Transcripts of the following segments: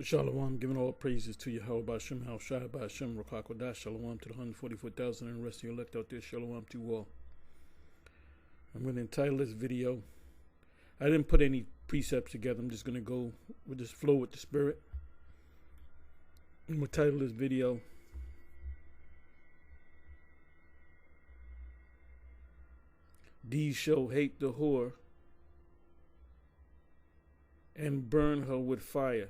Shalom, giving all praises to Yahweh Ba'Shem, Hal Shai Ba'Shem, Rakakwadash, Shalom to the 144,000 and the rest of your elect out there, Shalom to all. I'm going to entitle this video, I didn't put any precepts together, I'm just going to go with this flow with the Spirit. I'm going to title this video, These shall hate the whore and burn her with fire.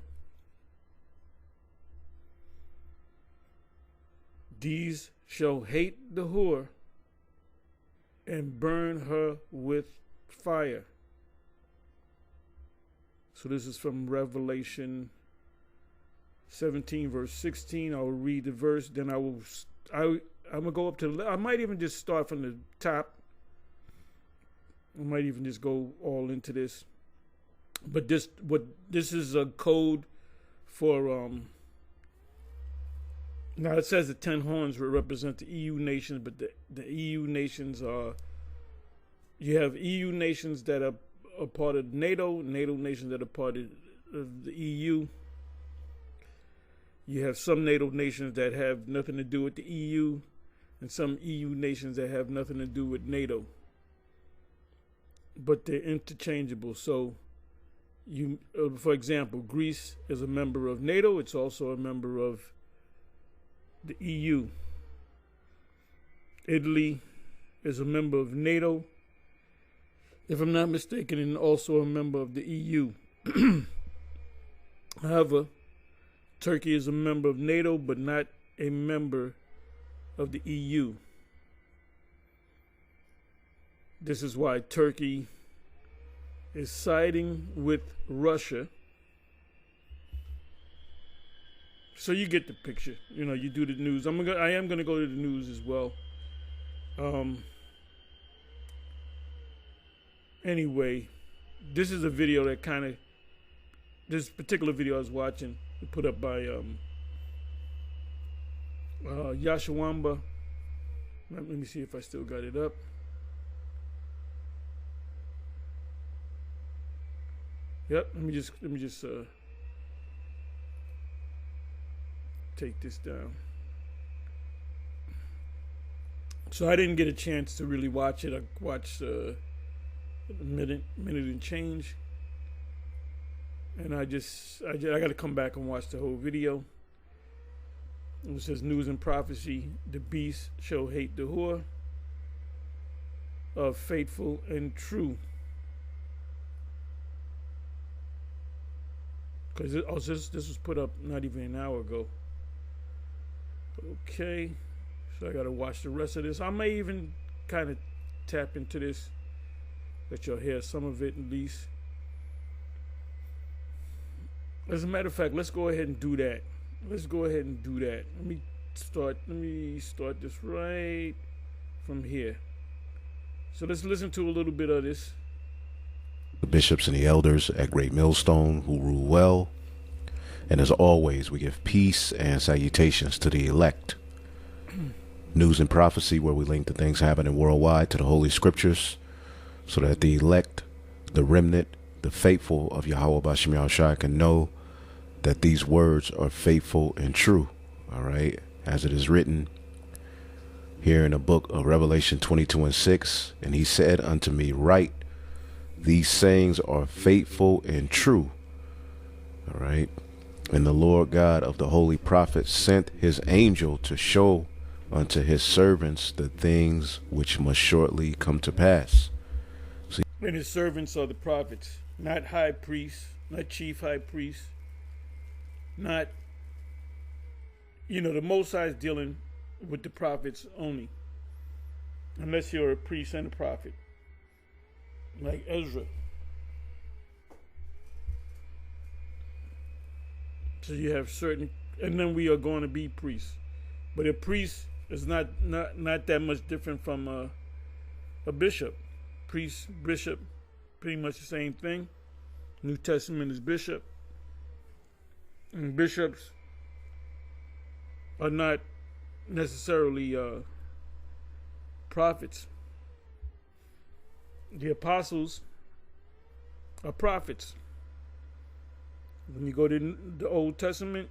These shall hate the whore and burn her with fire. So this is from Revelation 17 verse 16. I will read the verse, then I'm gonna go up to, I might even just start from the top. I might even just go all into this. But this is a code for now it says the 10 horns will represent the EU nations, but the EU nations are, you have EU nations that are a part of NATO nations that are part of the EU. You have some NATO nations that have nothing to do with the EU, and some EU nations that have nothing to do with NATO. But they're interchangeable. So, for example, Greece is a member of NATO. It's also a member of the EU. Italy is a member of NATO, if I'm not mistaken, and also a member of the EU. However, Turkey is a member of NATO, but not a member of the EU. This is why Turkey is siding with Russia. So you get the picture. You know, you do the news. I am gonna go to the news as well. Anyway, this is a video that this particular video I was watching, put up by Yashawamba. Let me see if I still got it up. Yep. Let me just take this down. So I didn't get a chance to really watch it. I watched a minute and change, and I got to come back and watch the whole video. It says news and prophecy: the beast shall hate the whore of faithful and true. Because this was put up not even an hour ago. Okay, so I gotta watch the rest of this. I may even kind of tap into this, let y'all hear some of it at least. As a matter of fact, let's go ahead and do that. Let me start this right from here. So let's listen to a little bit of this. The bishops and the elders at Great Millstone who rule well. And as always, we give peace and salutations to the elect. News and prophecy, where we link the things happening worldwide to the Holy Scriptures, so that the elect, the remnant, the faithful of Yahweh Ba'Shem Yahushua can know that these words are faithful and true. All right, as it is written here in the book of Revelation 22:6, and he said unto me, write, these sayings are faithful and true. All right. And the Lord God of the holy prophets sent his angel to show unto his servants the things which must shortly come to pass. See, and his servants are the prophets, not high priests, not chief high priests, not, the Most High is dealing with the prophets only, unless you're a priest and a prophet, like Ezra. So you have certain, and then we are going to be priests. But a priest is not that much different from a bishop. Priest, bishop, pretty much the same thing. New Testament is bishop. And bishops are not necessarily prophets. The apostles are prophets. When you go to the Old Testament,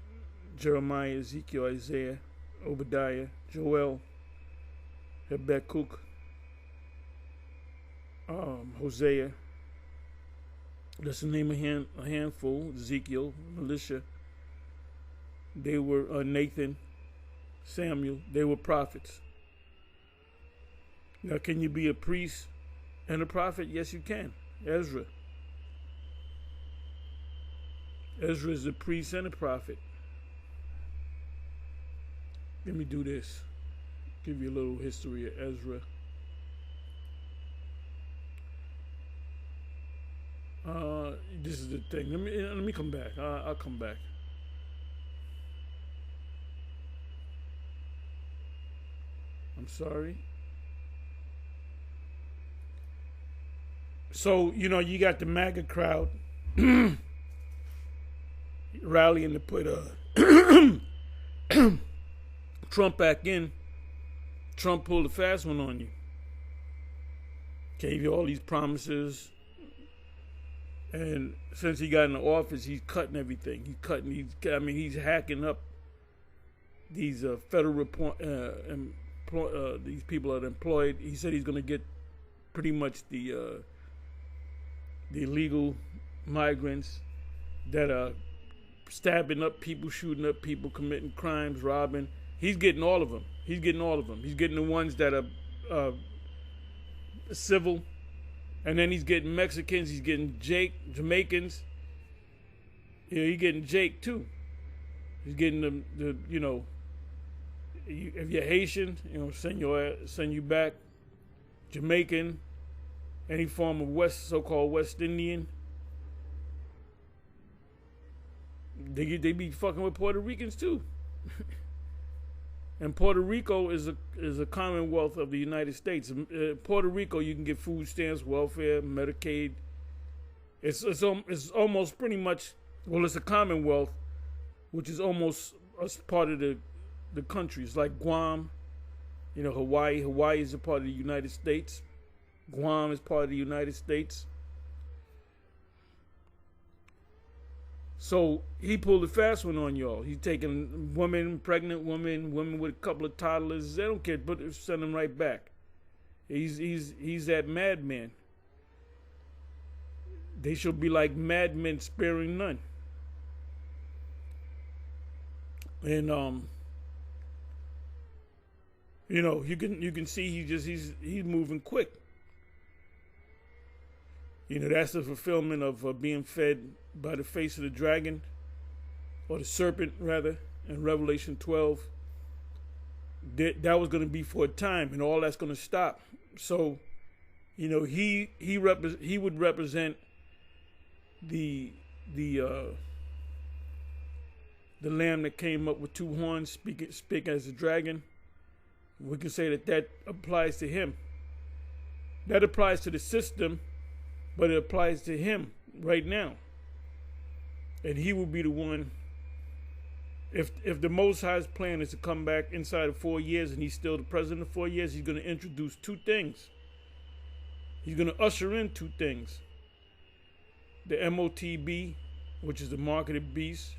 Jeremiah, Ezekiel, Isaiah, Obadiah, Joel, Habakkuk, Hosea. Just to name a handful. Ezekiel, Elisha. They were Nathan, Samuel. They were prophets. Now, can you be a priest and a prophet? Yes, you can. Ezra. Ezra is a priest and a prophet. Let me do this. Give you a little history of Ezra. This is the thing. Let me come back. I'll come back. I'm sorry. So, you got the MAGA crowd rallying to put Trump back in. Trump pulled a fast one on you. Gave you all these promises. And since he got in the office, he's cutting everything. He's hacking up these federal these people that are employed. He said he's going to get pretty much the illegal migrants that are stabbing up people, shooting up people, committing crimes, robbing. He's getting all of them. He's getting the ones that are civil. And then he's getting Mexicans, he's getting Jamaicans. He's getting Jake too. He's getting the if you're Haitian, send you back. Jamaican, any form of so-called West Indian. They be fucking with Puerto Ricans too. And Puerto Rico is a commonwealth of the United States. Puerto Rico, you can get food stamps, welfare, Medicaid. It's almost pretty much, it's a commonwealth, which is almost a part of the country. It's like Guam, Hawaii. Hawaii is a part of the United States. Guam is part of the United States. So he pulled a fast one on y'all. He's taking pregnant women with a couple of toddlers. They don't care, but send them right back. He's that madman. They shall be like madmen, sparing none. And you can see he's moving quick. That's the fulfillment of being fed by the face of the dragon, or the serpent rather, in Revelation 12. That was going to be for a time, and all that's going to stop. So, he would represent the lamb that came up with two horns, speak as a dragon. We can say that applies to him. That applies to the system, but it applies to him right now. And he will be the one, if the Most High's plan is to come back inside of 4 years and he's still the president of 4 years, he's going to introduce two things. He's going to usher in two things. The MOTB, which is the marketed beast,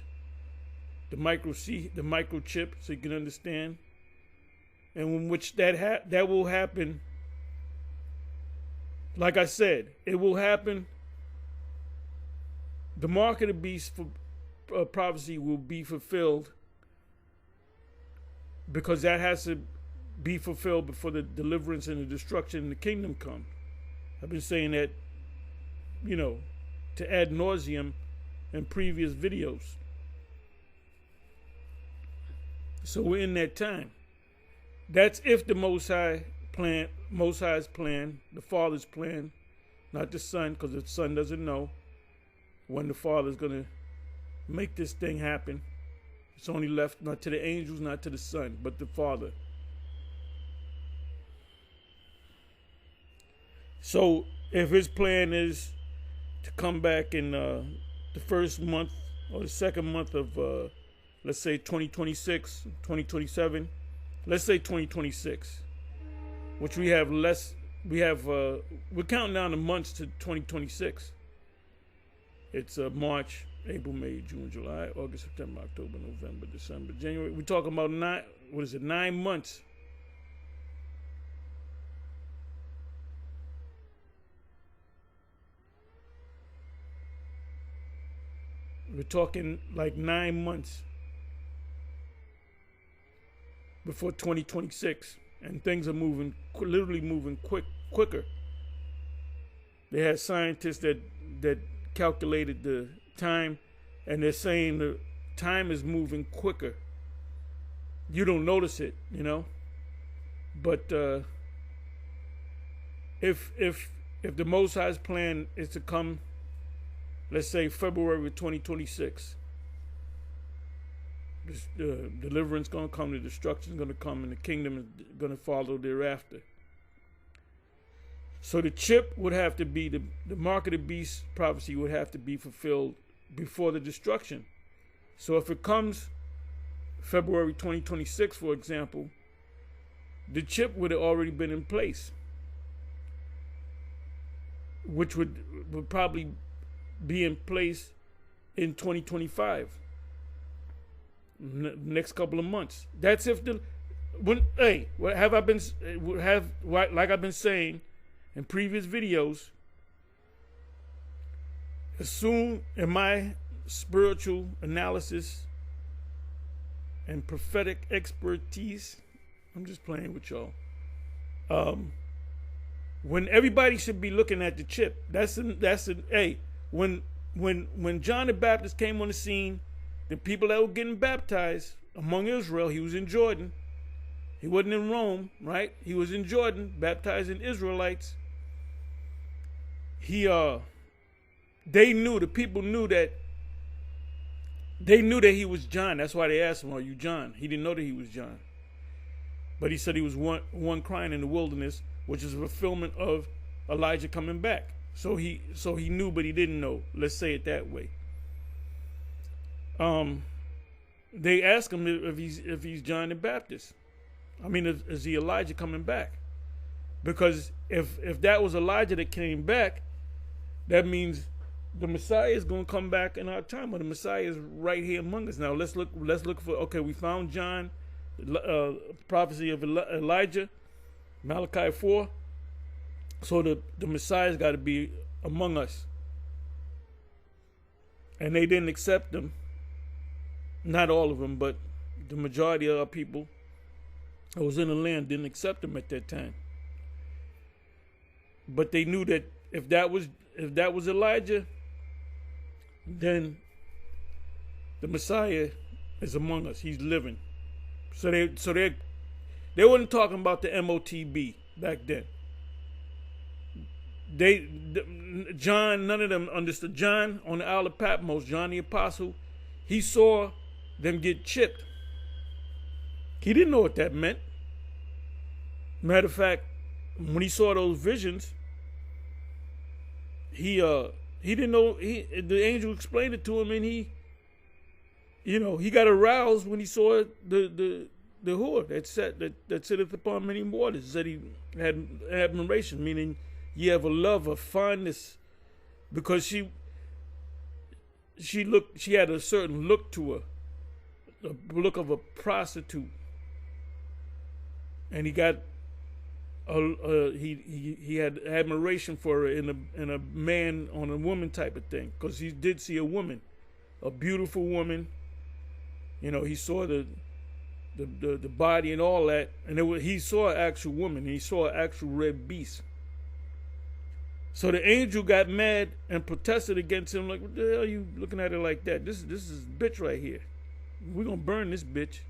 the microchip, so you can understand. And in which that will happen, like I said, it will happen. The mark of the beast for prophecy will be fulfilled, because that has to be fulfilled before the deliverance and the destruction in the kingdom come. I've been saying that, to ad nauseum in previous videos. So we're in that time. That's if the Most High's plan, the Father's plan, not the Son, because the Son doesn't know when the Father's going to make this thing happen. It's only left not to the angels, not to the Son, but the Father. So if his plan is to come back in the first month or the second month of, let's say 2026, 2027, let's say 2026, which we're counting down the months to 2026. It's March, April, May, June, July, August, September, October, November, December, January. We're talking about 9 months. We're talking like 9 months before 2026, and things are moving, literally moving quicker. They had scientists that calculated the time, and they're saying the time is moving quicker. You don't notice it, you know, but if the Most High's plan is to come, let's say February 2026, the deliverance going to come, the destruction is going to come, and the kingdom is going to follow thereafter. So the chip would have to be, the mark of the beast prophecy would have to be fulfilled before the destruction. So if it comes February 2026, for example, the chip would have already been in place, which would probably be in place in 2025, next couple of months. That's if like I've been saying in previous videos, assume in my spiritual analysis and prophetic expertise, I'm just playing with y'all. When everybody should be looking at the chip, when John the Baptist came on the scene, the people that were getting baptized among Israel, he was in Jordan. He wasn't in Rome, right? He was in Jordan, baptizing Israelites. The people knew that he was John. That's why they asked him, "Are you John?" He didn't know that he was John. But he said he was one crying in the wilderness, which is a fulfillment of Elijah coming back. So he knew, but he didn't know. Let's say it that way. They asked him if he's John the Baptist. I mean, is he Elijah coming back? Because if that was Elijah that came back, that means the Messiah is going to come back in our time. But the Messiah is right here among us now. Let's look for. Okay, we found John, prophecy of Elijah, Malachi 4. So the Messiah's got to be among us. And they didn't accept him. Not all of them, but the majority of our people that was in the land didn't accept him at that time. But they knew that if that was Elijah, then the Messiah is among us. He's living. So they weren't talking about the MOTB back then. John, none of them understood. John on the Isle of Patmos, John the Apostle, he saw them get chipped. He didn't know what that meant. Matter of fact, when he saw those visions, he didn't know. The angel explained it to him, and he got aroused when he saw the whore that sitteth upon many waters. He said he had admiration, meaning you have a love, a fondness, because she had a certain look to her, the look of a prostitute, and he got he had admiration for her in a man on a woman type of thing, because he did see a woman, a beautiful woman. He saw the body and all that, and he saw an actual woman. And he saw an actual red beast. So the angel got mad and protested against him, like, "What the hell are you looking at it like that? This is bitch right here. We're gonna burn this bitch."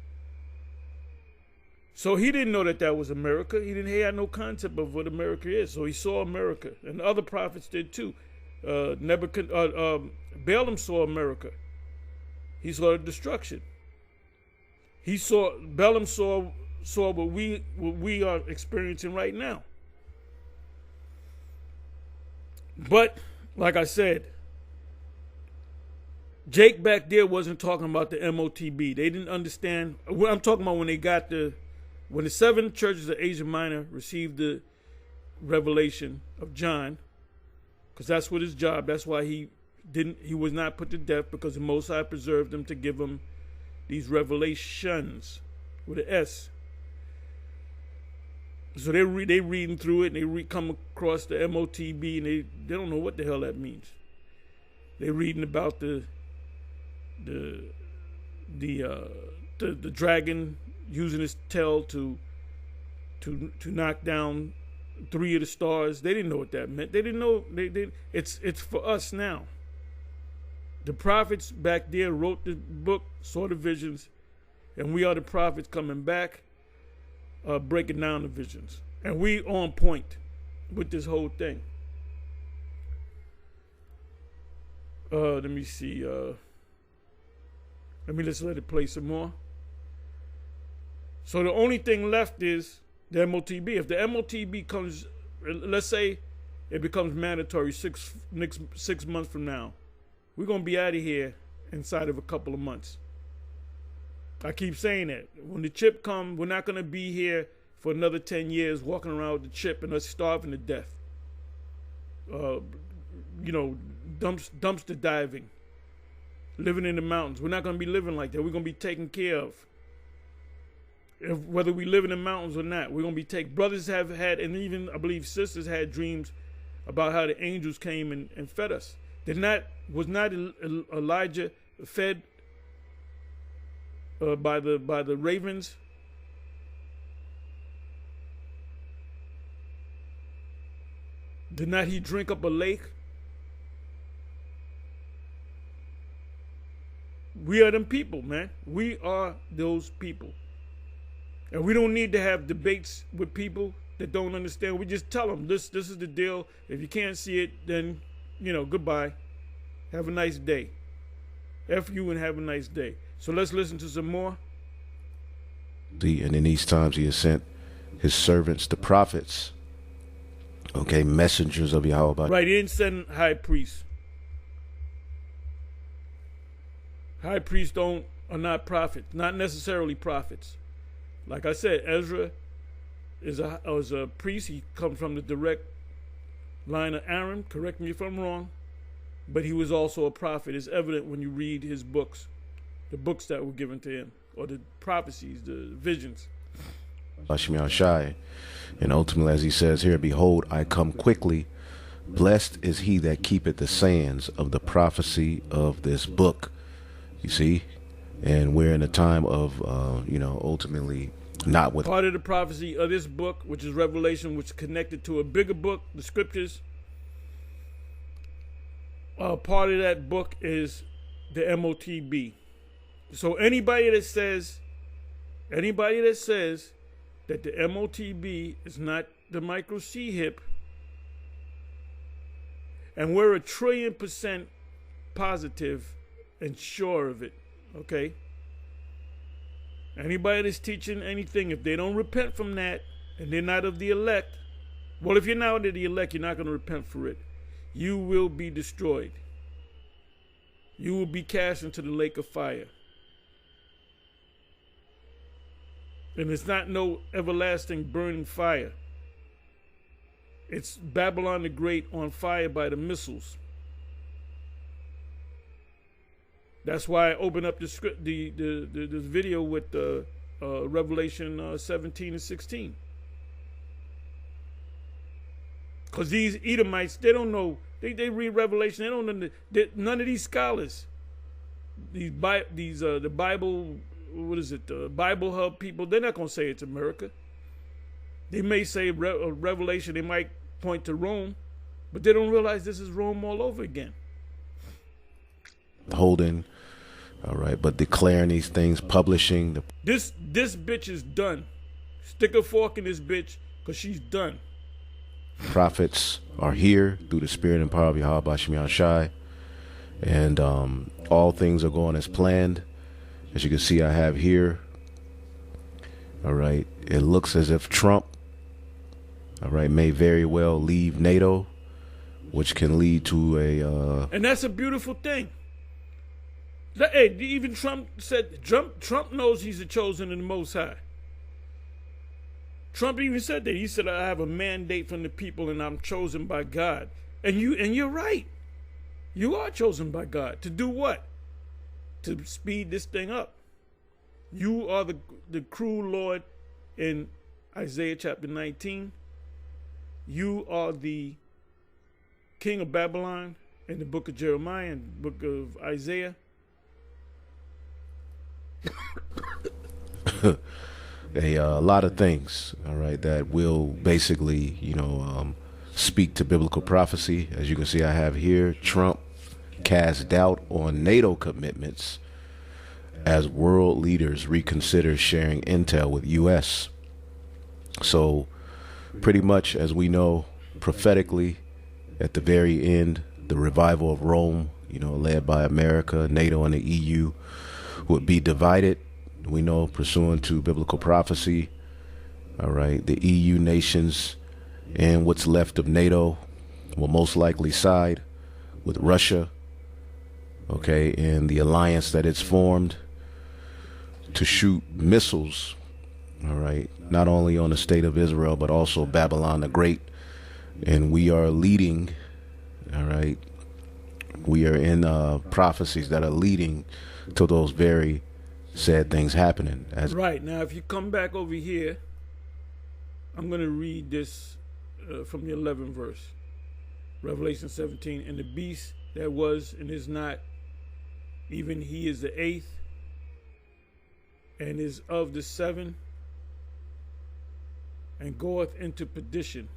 So he didn't know that was America. He had no concept of what America is. So he saw America, and other prophets did too. Balaam saw America. He saw the destruction. Balaam saw what we are experiencing right now. But like I said, Jake back there wasn't talking about the MOTB. They didn't understand. I'm talking about when the 7 churches of Asia Minor received the revelation of John, because that's what his job. That's why he he was not put to death because the Most High preserved him to give him these revelations with an S. So they reading through it, and they come across the MOTB, and they don't know what the hell that means. They reading about the dragon using his tail to knock down 3 of the stars. They didn't know what that meant. They didn't know. It's for us now. The prophets back there wrote the book, saw the visions, and we are the prophets coming back, breaking down the visions. And we on point with this whole thing. Let me see. Let's let it play some more. So the only thing left is the MOTB. If the MOTB comes, let's say it becomes mandatory 6 months from now, we're going to be out of here inside of a couple of months. I keep saying that. When the chip comes, we're not going to be here for another 10 years walking around with the chip and us starving to death. Dumpster diving, living in the mountains. We're not going to be living like that. We're going to be taken care of. Whether we live in the mountains or not, we're going to be taken. Brothers have had, and even I believe sisters had dreams about how the angels came and fed us. Was not Elijah fed by the ravens? Did not he drink up a lake? We are them people, man. We are those people. And we don't need to have debates with people that don't understand. We just tell them, this is the deal. If you can't see it, then, goodbye. Have a nice day. F you and have a nice day. So let's listen to some more. And in these times he has sent his servants, the prophets, messengers of Yahweh. Right, he didn't send high priests. High priests are not prophets, not necessarily prophets. Like I said, Ezra is a priest. He comes from the direct line of Aaron. Correct me if I'm wrong. But he was also a prophet. It's evident when you read his books, the books that were given to him, or the prophecies, the visions. And ultimately, as he says here, behold, I come quickly. Blessed is he that keepeth the sayings of the prophecy of this book. You see? And we're in a time of, ultimately not with... Part of the prophecy of this book, which is Revelation, which is connected to a bigger book, the scriptures. Part of that book is the MOTB. So anybody that says that the MOTB is not the micro C hip, and we're 1,000,000,000% positive and sure of it, okay? Anybody that's teaching anything, if they don't repent from that and they're not of the elect, well, if you're not of the elect, you're not going to repent for it. You will be destroyed. You will be cast into the lake of fire. And it's not no everlasting burning fire. It's Babylon the Great on fire by the missiles. That's why I opened up the script, the video with Revelation 17 and 16. Because these Edomites, they don't know. They read Revelation. They don't know. None of these scholars, the Bible, what is it? The Bible Hub people. They're not going to say it's America. They may say Revelation. They might point to Rome, but they don't realize this is Rome all over again. Holding, all right, but declaring these things, publishing. This bitch is done. Stick a fork in this bitch, because she's done. Prophets are here through the spirit and power of Yahweh Bashim Yahshai, and all things are going as planned. As you can see, I have here, all right, it looks as if Trump, all right, may very well leave NATO, which can lead to a... And that's a beautiful thing. Hey, even Trump said, Trump knows he's the chosen and the Most High. Trump even said that. He said, I have a mandate from the people and I'm chosen by God. And you're right. You are chosen by God. To do what? To speed this thing up. You are the cruel Lord in Isaiah chapter 19. You are the king of Babylon in the book of Jeremiah and the book of Isaiah. A lot of things, all right, that will basically, speak to biblical prophecy. As you can see, I have here, Trump cast doubt on NATO commitments as world leaders reconsider sharing intel with U.S. So pretty much, as we know, prophetically, at the very end, the revival of Rome, led by America, NATO, and the EU, would be divided. We know, pursuant to biblical prophecy, all right, the EU nations and what's left of NATO will most likely side with Russia, okay, and the alliance that it's formed to shoot missiles, all right, not only on the state of Israel, but also Babylon the Great. And we are leading, all right, we are in prophecies that are leading to those very sad things happening. Right. Now, if you come back over here, I'm going to read this from the 11th verse. Revelation 17. And the beast that was and is not, even he is the 8th, and is of the 7, and goeth into perdition.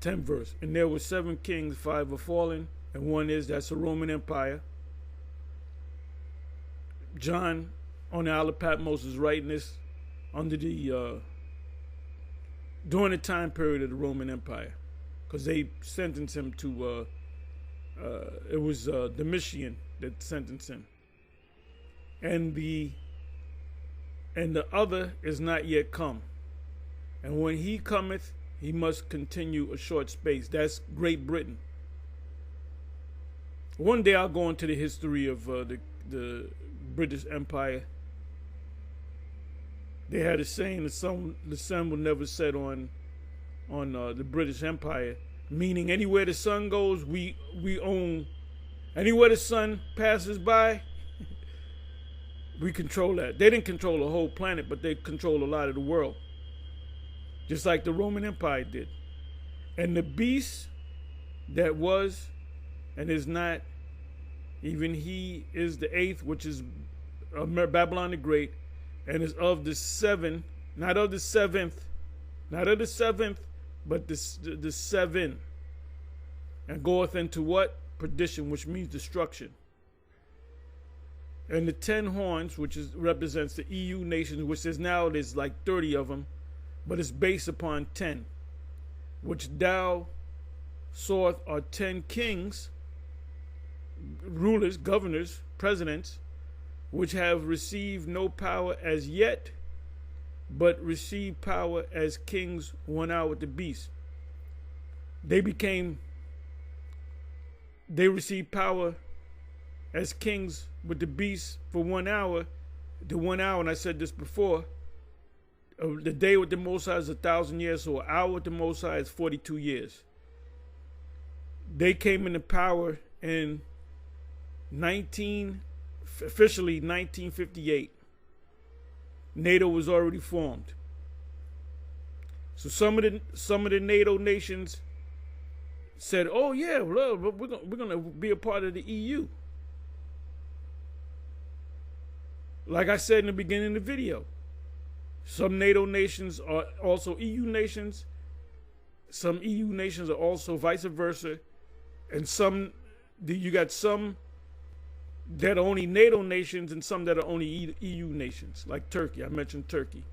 10th verse. And there were 7 kings, 5 are fallen, and one is, that's the Roman Empire. John on the Isle of Patmos is writing this under the during the time period of the Roman Empire, because they sentenced him to it was Domitian that sentenced him, and the other is not yet come, and when he cometh, he must continue a short space. That's Great Britain. One day I'll go into the history of the British Empire. They had a saying, the sun will never set on the British Empire, meaning anywhere the sun goes, we own. Anywhere the sun passes by, we control that. They didn't control the whole planet, but they control a lot of the world, just like the Roman Empire did. And the beast that was and is not, even he is the 8th, which is Babylon the Great, and is of the 7, not of the 7th, but the 7, and goeth into what? Perdition, which means destruction. And the 10 horns, which represents the EU nations, which is now there's like 30 of them, but it's based upon 10, which thou sawest are 10 kings, rulers, governors, presidents, which have received no power as yet, but received power as kings 1 hour with the beast. They received power as kings with the beast for 1 hour. The 1 hour, and I said this before, the day with the Most High is 1,000 years, so an hour with the Most High is 42 years. They came into power in officially 1958. NATO was already formed. So some of the NATO nations said, "Oh yeah, well, we're gonna be a part of the EU." Like I said in the beginning of the video, some NATO nations are also EU nations. Some EU nations are also vice versa, and you got some that are only NATO nations and some that are only EU nations, like Turkey. I mentioned Turkey.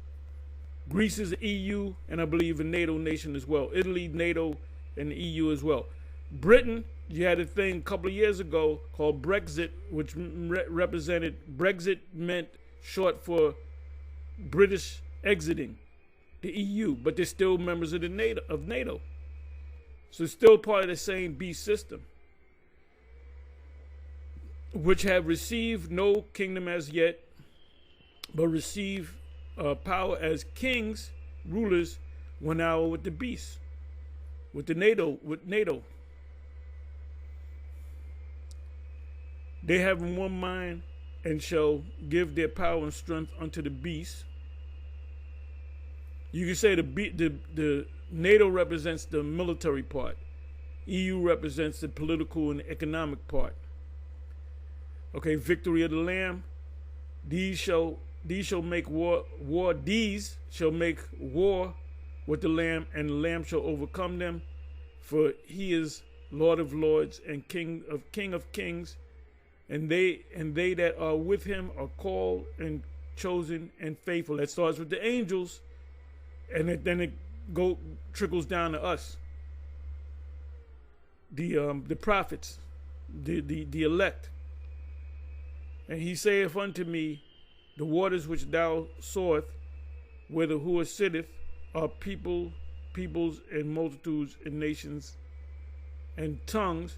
Greece is an EU, and I believe a NATO nation as well. Italy, NATO, and the EU as well. Britain, you had a thing a couple of years ago called Brexit, which Brexit meant short for British exiting the EU, but they're still members of NATO. So it's still part of the same beast system, which have received no kingdom as yet, but receive power as kings, rulers, 1 hour with the beast. with NATO. They have in one mind and shall give their power and strength unto the beast. You can say the NATO represents the military part. EU represents the political and economic part. Okay, victory of the Lamb. These shall make war. These shall make war with the Lamb, and the Lamb shall overcome them, for he is Lord of lords and King of kings, and they that are with him are called and chosen and faithful. That starts with the angels, and then it trickles down to us, the prophets, the elect. And he saith unto me, the waters which thou sawest, where the whore sitteth, are peoples and multitudes and nations and tongues,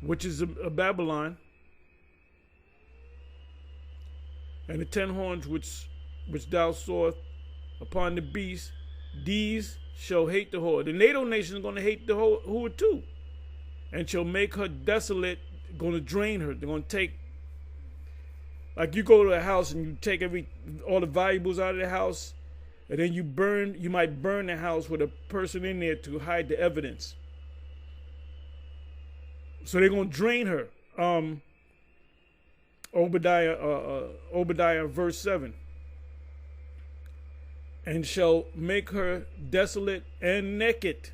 which is a Babylon. And the 10 horns which thou sawest upon the beast, these shall hate the whore. The NATO nation is going to hate the whore too, and shall make her desolate. Going to drain her. They're going to take, like you go to a house and you take all the valuables out of the house, and then you might burn the house with a person in there to hide the evidence. So they're going to drain her. Obadiah verse 7. And shall make her desolate and naked.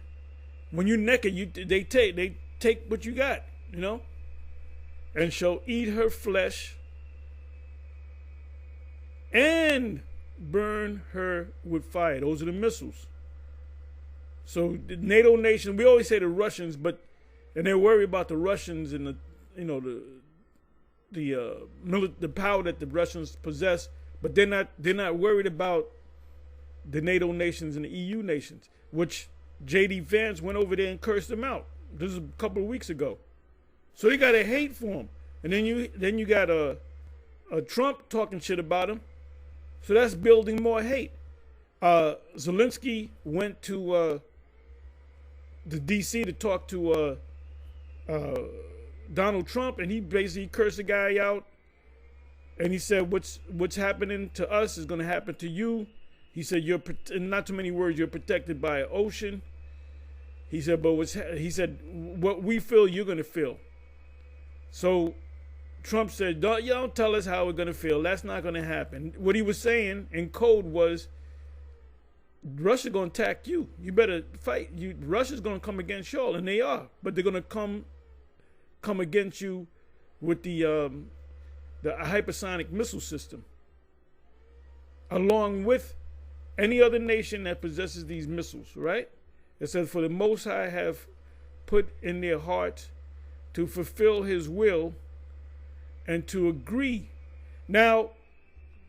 When you're naked, they take what you got, and shall eat her flesh and burn her with fire. Those are the missiles. So the NATO nation, we always say the Russians, and they worry about the Russians and the power that the Russians possess, but they're not worried about the NATO nations and the EU nations, which J.D. Vance went over there and cursed them out. This is a couple of weeks ago. So they got a hate for him, and then you got a Trump talking shit about him. So that's building more hate. Zelensky went to the D.C. to talk to Donald Trump, and he basically cursed the guy out. And he said, "What's happening to us is going to happen to you." He said, in not too many words, you're protected by an ocean. He said, what we feel, you're going to feel. So Trump said, don't tell us how we're going to feel. That's not going to happen. What he was saying in code was, Russia's going to attack you. You better fight. Russia's going to come against y'all, and they are. But they're going to come against you with the hypersonic missile system, along with any other nation that possesses these missiles, right? It says, for the Most High have put in their hearts to fulfill his will and to agree. Now,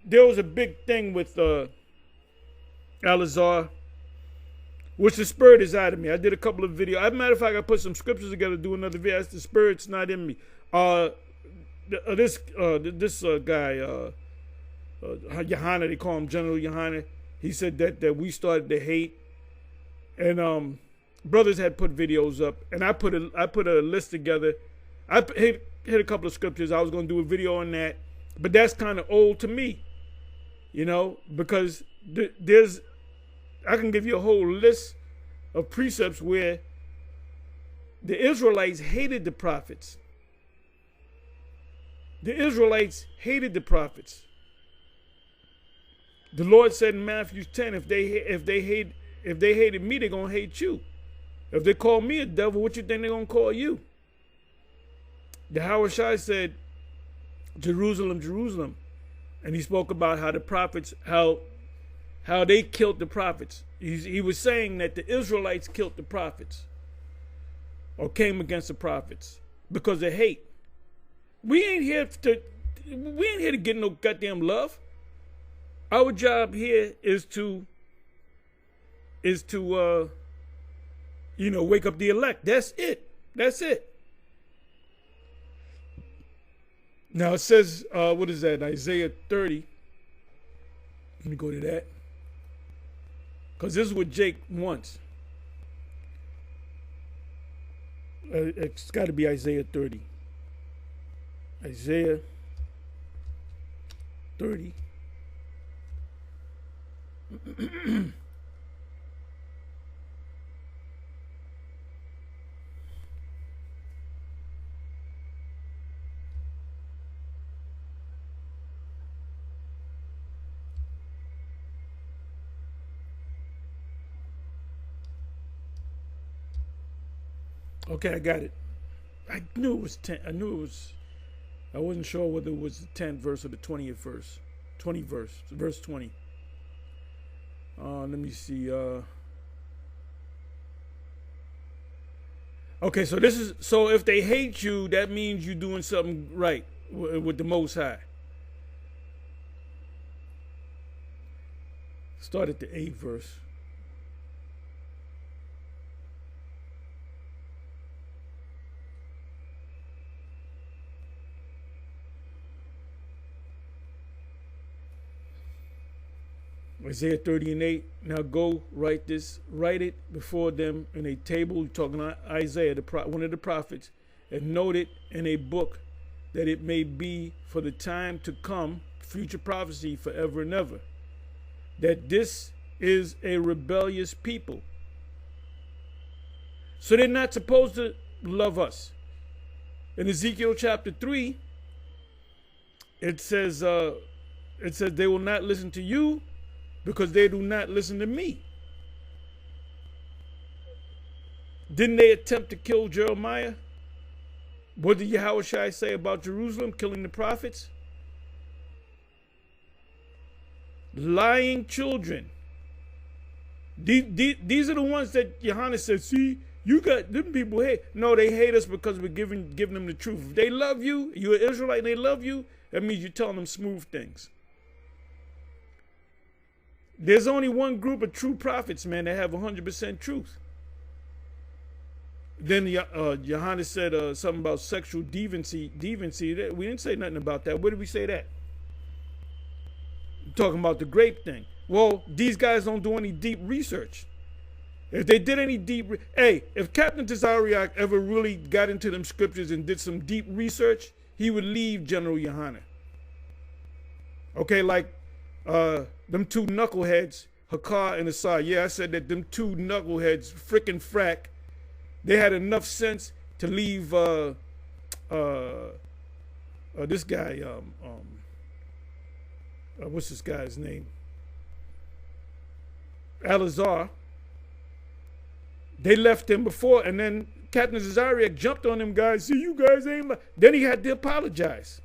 there was a big thing with Al-Azhar, which the spirit is out of me. I did a couple of videos. As a matter of fact, I put some scriptures together to do another video. That's the spirit's not in me. This guy, Yohana, they call him General Yohana. He said that we started to hate, and brothers had put videos up, and I put a list together. I hit a couple of scriptures. I was going to do a video on that, but that's kind of old to me, because I can give you a whole list of precepts where the Israelites hated the prophets. The Israelites hated the prophets. The Lord said in Matthew 10, if they hated me, they're gonna hate you. If they call me a devil, what you think they're gonna call you? The Howard Shai said, Jerusalem, Jerusalem, and he spoke about how the prophets, how they killed the prophets. He was saying that the Israelites killed the prophets, or came against the prophets because of hate. We ain't here to get no goddamn love. Our job here is to wake up the elect. That's it. Now it says, what is that? Isaiah 30. Let me go to that. Because this is what Jake wants. It's got to be Isaiah 30. Isaiah 30. Okay, I got it. I knew it was 10. I knew it was. I wasn't sure whether it was the 10th verse or the 20th verse. 20 verse 20. Let me see. Okay, so this is so if they hate you, that means you're doing something right with the Most High. Start at the 8th verse. Isaiah 30 and 8. Now go write it before them in a table. You're talking about Isaiah, one of the prophets, and note it in a book, that it may be for the time to come, future prophecy forever and ever, that this is a rebellious people. So they're not supposed to love us. In Ezekiel chapter 3, it says they will not listen to you, because they do not listen to me. Didn't they attempt to kill Jeremiah? What did Yahushua say about Jerusalem killing the prophets? Lying children. These are the ones that Yohanan said, see, you got them people hate. No, they hate us because we're giving them the truth. If they love you, you're an Israelite and they love you, that means you're telling them smooth things. There's only one group of true prophets, man, that have 100% truth. Then Johannes said something about sexual deviancy. We didn't say nothing about that. Where did we say that? Talking about the grape thing. Well, these guys don't do any deep research. If they did any if Captain Tazariak ever really got into them scriptures and did some deep research, he would leave General Yohanan. Okay, like them two knuckleheads, Hakar and Asar. Yeah, I said that them two knuckleheads, frickin' frack, they had enough sense to leave this guy, what's this guy's name? Alazar. They left him before, and then Captain Zariak jumped on them guys. See, you guys ain't. Then he had to apologize.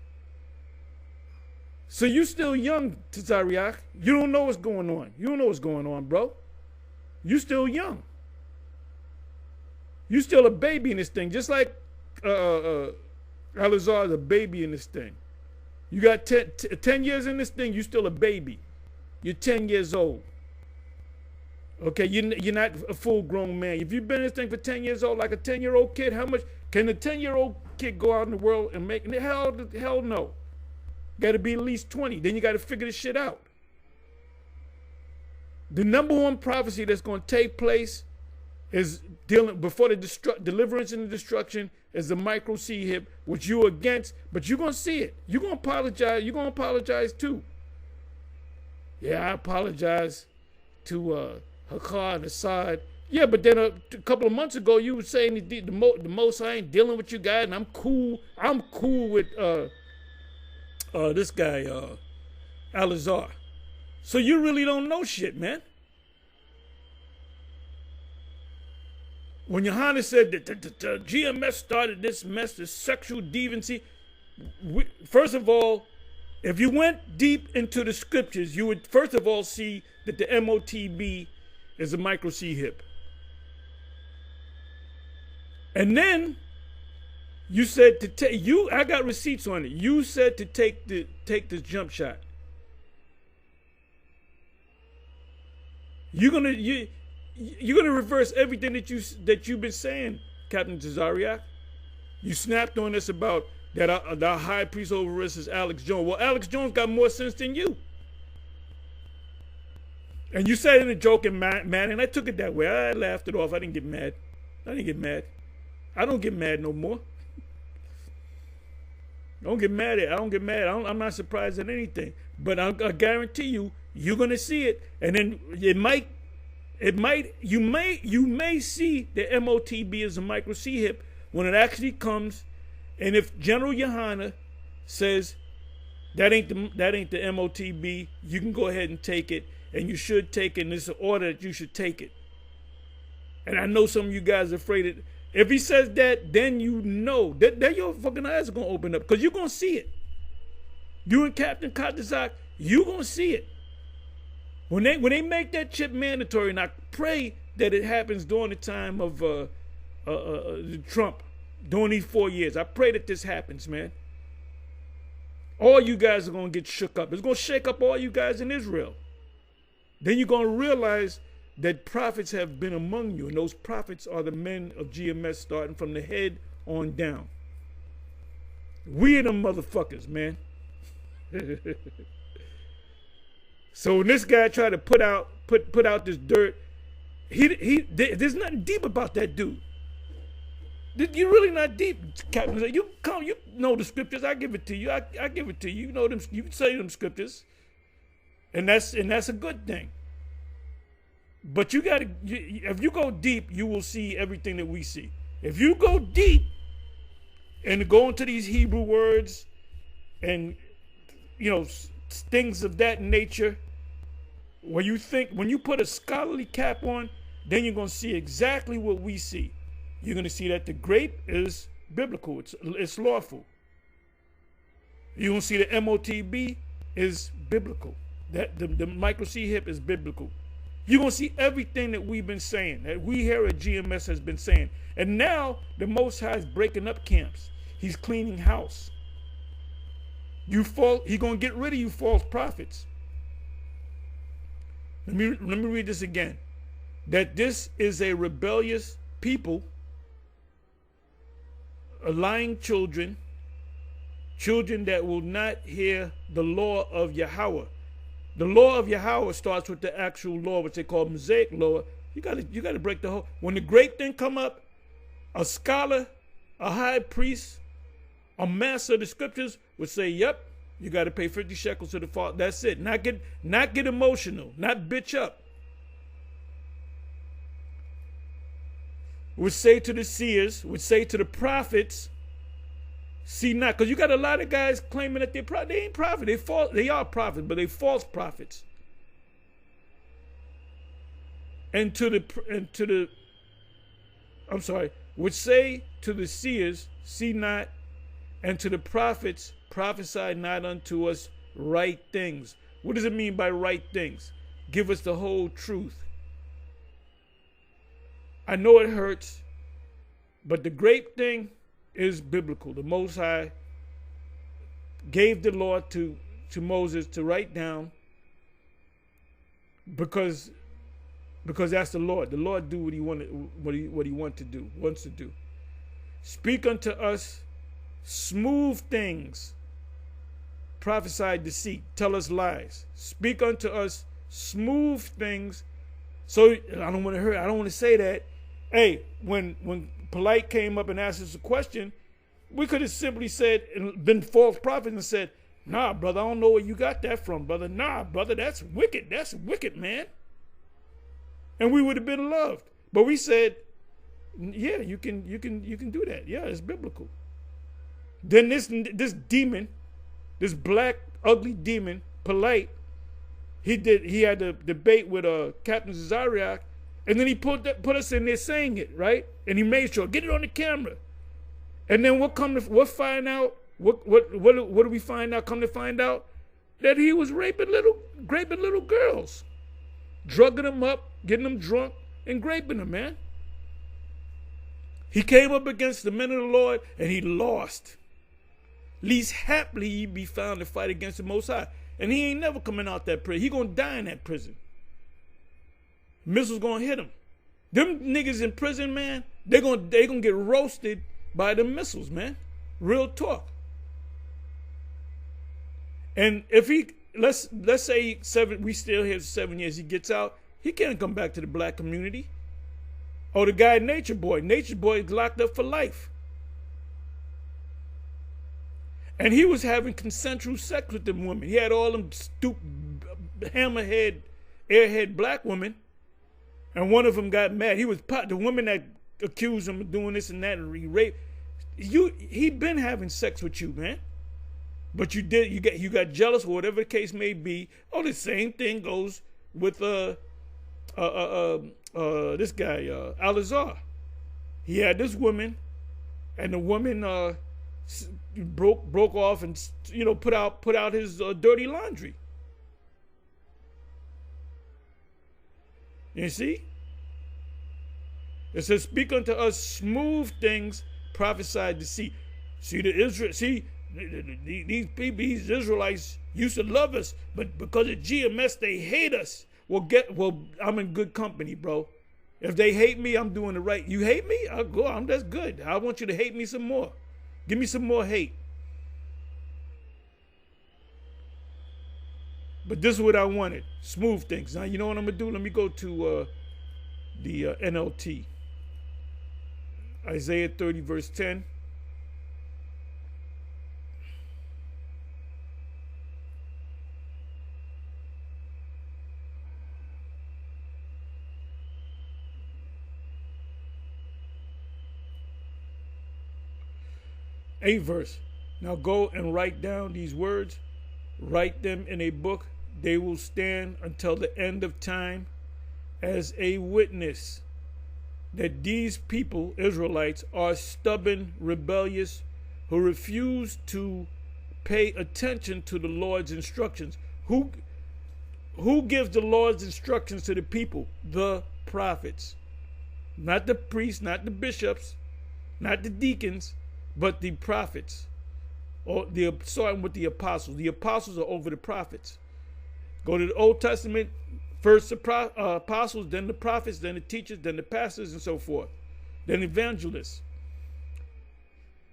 So you still young, Tazariak. You don't know what's going on. You don't know what's going on, bro. You still young. You still a baby in this thing, just like Alazar is a baby in this thing. You got 10 years in this thing, you still a baby. You're 10 years old. Okay, you're not a full-grown man. If you've been in this thing for 10 years old, like a 10-year-old kid, how much can a 10-year-old kid go out in the world and make? Hell no. Got to be at least 20. Then you got to figure this shit out. The number one prophecy that's going to take place is dealing before the deliverance and the destruction is the micro C hip, which you're against, but you're going to see it. You're going to apologize. You're going to apologize too. Yeah, I apologize to Hakar and Assad. Yeah, but then a couple of months ago, you were saying the most I ain't dealing with you guys, and I'm cool. I'm cool with this guy, Alazar. So you really don't know shit, man. When Johannes said that the GMS started this mess, this sexual deviancy, first of all, if you went deep into the scriptures, you would first of all see that the MOTB is a micro C hip. And then you said to take I got receipts on it. You said to take this jump shot. You're gonna reverse everything that you've been saying, Captain Tazariak. You snapped on us about that our high priest over us is Alex Jones. Well, Alex Jones got more sense than you. And you said it in a joking manner, and I took it that way. I laughed it off. I didn't get mad. I don't get mad no more. Don't get mad at. I don't get mad. I'm not surprised at anything. But I guarantee you, you're gonna see it, and then you may see the MOTB as a micro C hip when it actually comes, and if General Yohana says that ain't the MOTB, you can go ahead and take it, and you should take it, and it's an order that you should take it. And I know some of you guys are afraid of. If he says that, then you know that your fucking eyes are gonna open up, because you're gonna see it. You and Captain Katazak, you're gonna see it. When they make that chip mandatory, and I pray that it happens during the time of Trump, during these 4 years. I pray that this happens, man. All you guys are gonna get shook up. It's gonna shake up all you guys in Israel. Then you're gonna realize that prophets have been among you, and those prophets are the men of GMS, starting from the head on down. We are them motherfuckers, man. So when this guy tried to put out this dirt, there's nothing deep about that dude. You're really not deep, Captain. You know the scriptures. I give it to you. I give it to you. You know them. You say them scriptures, and that's a good thing. But you gotta. If you go deep, you will see everything that we see. If you go deep and go into these Hebrew words, and things of that nature, when you put a scholarly cap on, then you're gonna see exactly what we see. You're going to see that the grape is biblical. It's lawful. You're going to see the MOTB is biblical. That the micro C hip is biblical. You're going to see everything that we've been saying, that we here at GMS has been saying. And now the Most High is breaking up camps. He's cleaning house. He's going to get rid of you false prophets. Let me read this again. That this is a rebellious people, lying children that will not hear the law of Yahweh. The law of Yahweh starts with the actual law, which they call Mosaic law. You gotta break the whole. When the grape thing come up, a scholar, a high priest, a master of the scriptures would say, "Yep, you got to pay 50 shekels to the father." That's it. Not get emotional. Not bitch up. Would say to the seers, would say to the prophets, see not, because you got a lot of guys claiming that they ain't prophets. They are prophets, but they false prophets. Would say to the seers, see not, and to the prophets, prophesy not unto us right things. What does it mean by right things? Give us the whole truth. I know it hurts, but the grape thing is biblical. The Most High gave the law to Moses to write down because that's the Lord. The Lord do what he wants to do. Speak unto us smooth things. Prophesy deceit. Tell us lies. Speak unto us smooth things. So I don't want to hurt. I don't want to say that. Hey, when Polite came up and asked us a question, we could have simply said and been false prophets and said, "Nah, brother, I don't know where you got that from, brother. Nah, brother, that's wicked. That's wicked, man." And we would have been loved. But we said, "Yeah, you can do that. Yeah, it's biblical." Then this demon, this black ugly demon, Polite, he had a debate with Captain Zariak. And then he put us in there saying it, right? And he made sure, get it on the camera. And then what do we find out? Come to find out that he was raping little girls, drugging them up, getting them drunk, and raping them, man. He came up against the men of the Lord and he lost. Least happily he be found to fight against the Most High. And he ain't never coming out that prison. He gonna die in that prison. Missiles gonna hit him. Them niggas in prison, man, they gonna get roasted by the missiles, man. Real talk. And if let's say we still here 7 years, he gets out, he can't come back to the black community. Oh, the guy Nature Boy. Nature Boy is locked up for life. And he was having consensual sex with them women. He had all them stupid, hammerhead, airhead black women. And one of them got mad. He was the woman that accused him of doing this and that and raped. He been having sex with you, man. But you got jealous or whatever the case may be. Oh, the same thing goes with this guy Al-Azhar. He had this woman, and the woman broke off and put out his dirty laundry. You see? It says, "Speak unto us smooth things, prophesied to see." See these people, these Israelites used to love us, but because of GMS, they hate us. Well, I'm in good company, bro. If they hate me, I'm doing it right. You hate me? I'll go. That's good. I want you to hate me some more. Give me some more hate. But this is what I wanted. Smooth things. Now, you know what I'm going to do? Let me go to the NLT. Isaiah 30, verse 10. Eighth verse. Now go and write down these words. Write them in a book. They will stand until the end of time as a witness that these people, Israelites, are stubborn, rebellious, who refuse to pay attention to the Lord's instructions. Who gives the Lord's instructions to the people? The prophets. Not the priests, not the bishops, not the deacons, but the prophets. Or starting with the apostles. The apostles are over the prophets. Go to the Old Testament, first the apostles, then the prophets, then the teachers, then the pastors, and so forth. Then evangelists.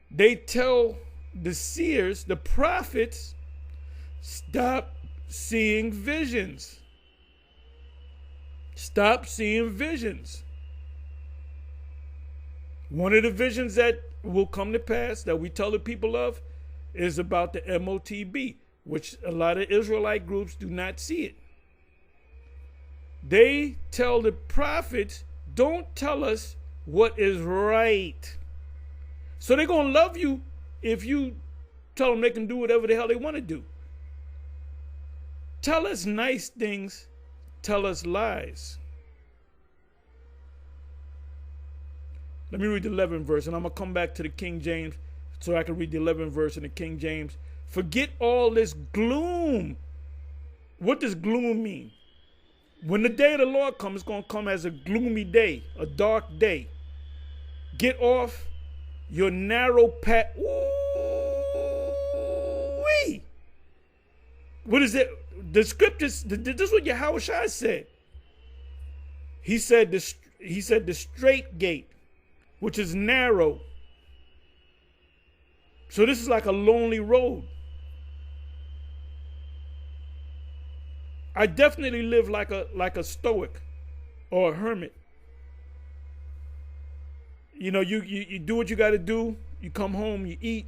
They tell the seers, the prophets, stop seeing visions. Stop seeing visions. One of the visions that will come to pass that we tell the people of is about the MOTB, which a lot of Israelite groups do not see it. They tell the prophets, don't tell us what is right. So they're going to love you if you tell them they can do whatever the hell they want to do. Tell us nice things, tell us lies. Let me read the 11th verse, and I'm going to come back to the King James so I can read the 11th verse in the King James. Forget all this gloom. What does gloom mean? When the day of the Lord comes, it's going to come as a gloomy day, a dark day. Get off your narrow path. Ooh-wee. What is it? The scriptures, this is what Yahushua said. He said the straight gate, which is narrow. So this is like a lonely road. I definitely live like a stoic or a hermit. You know, you do what you got to do. You come home, you eat.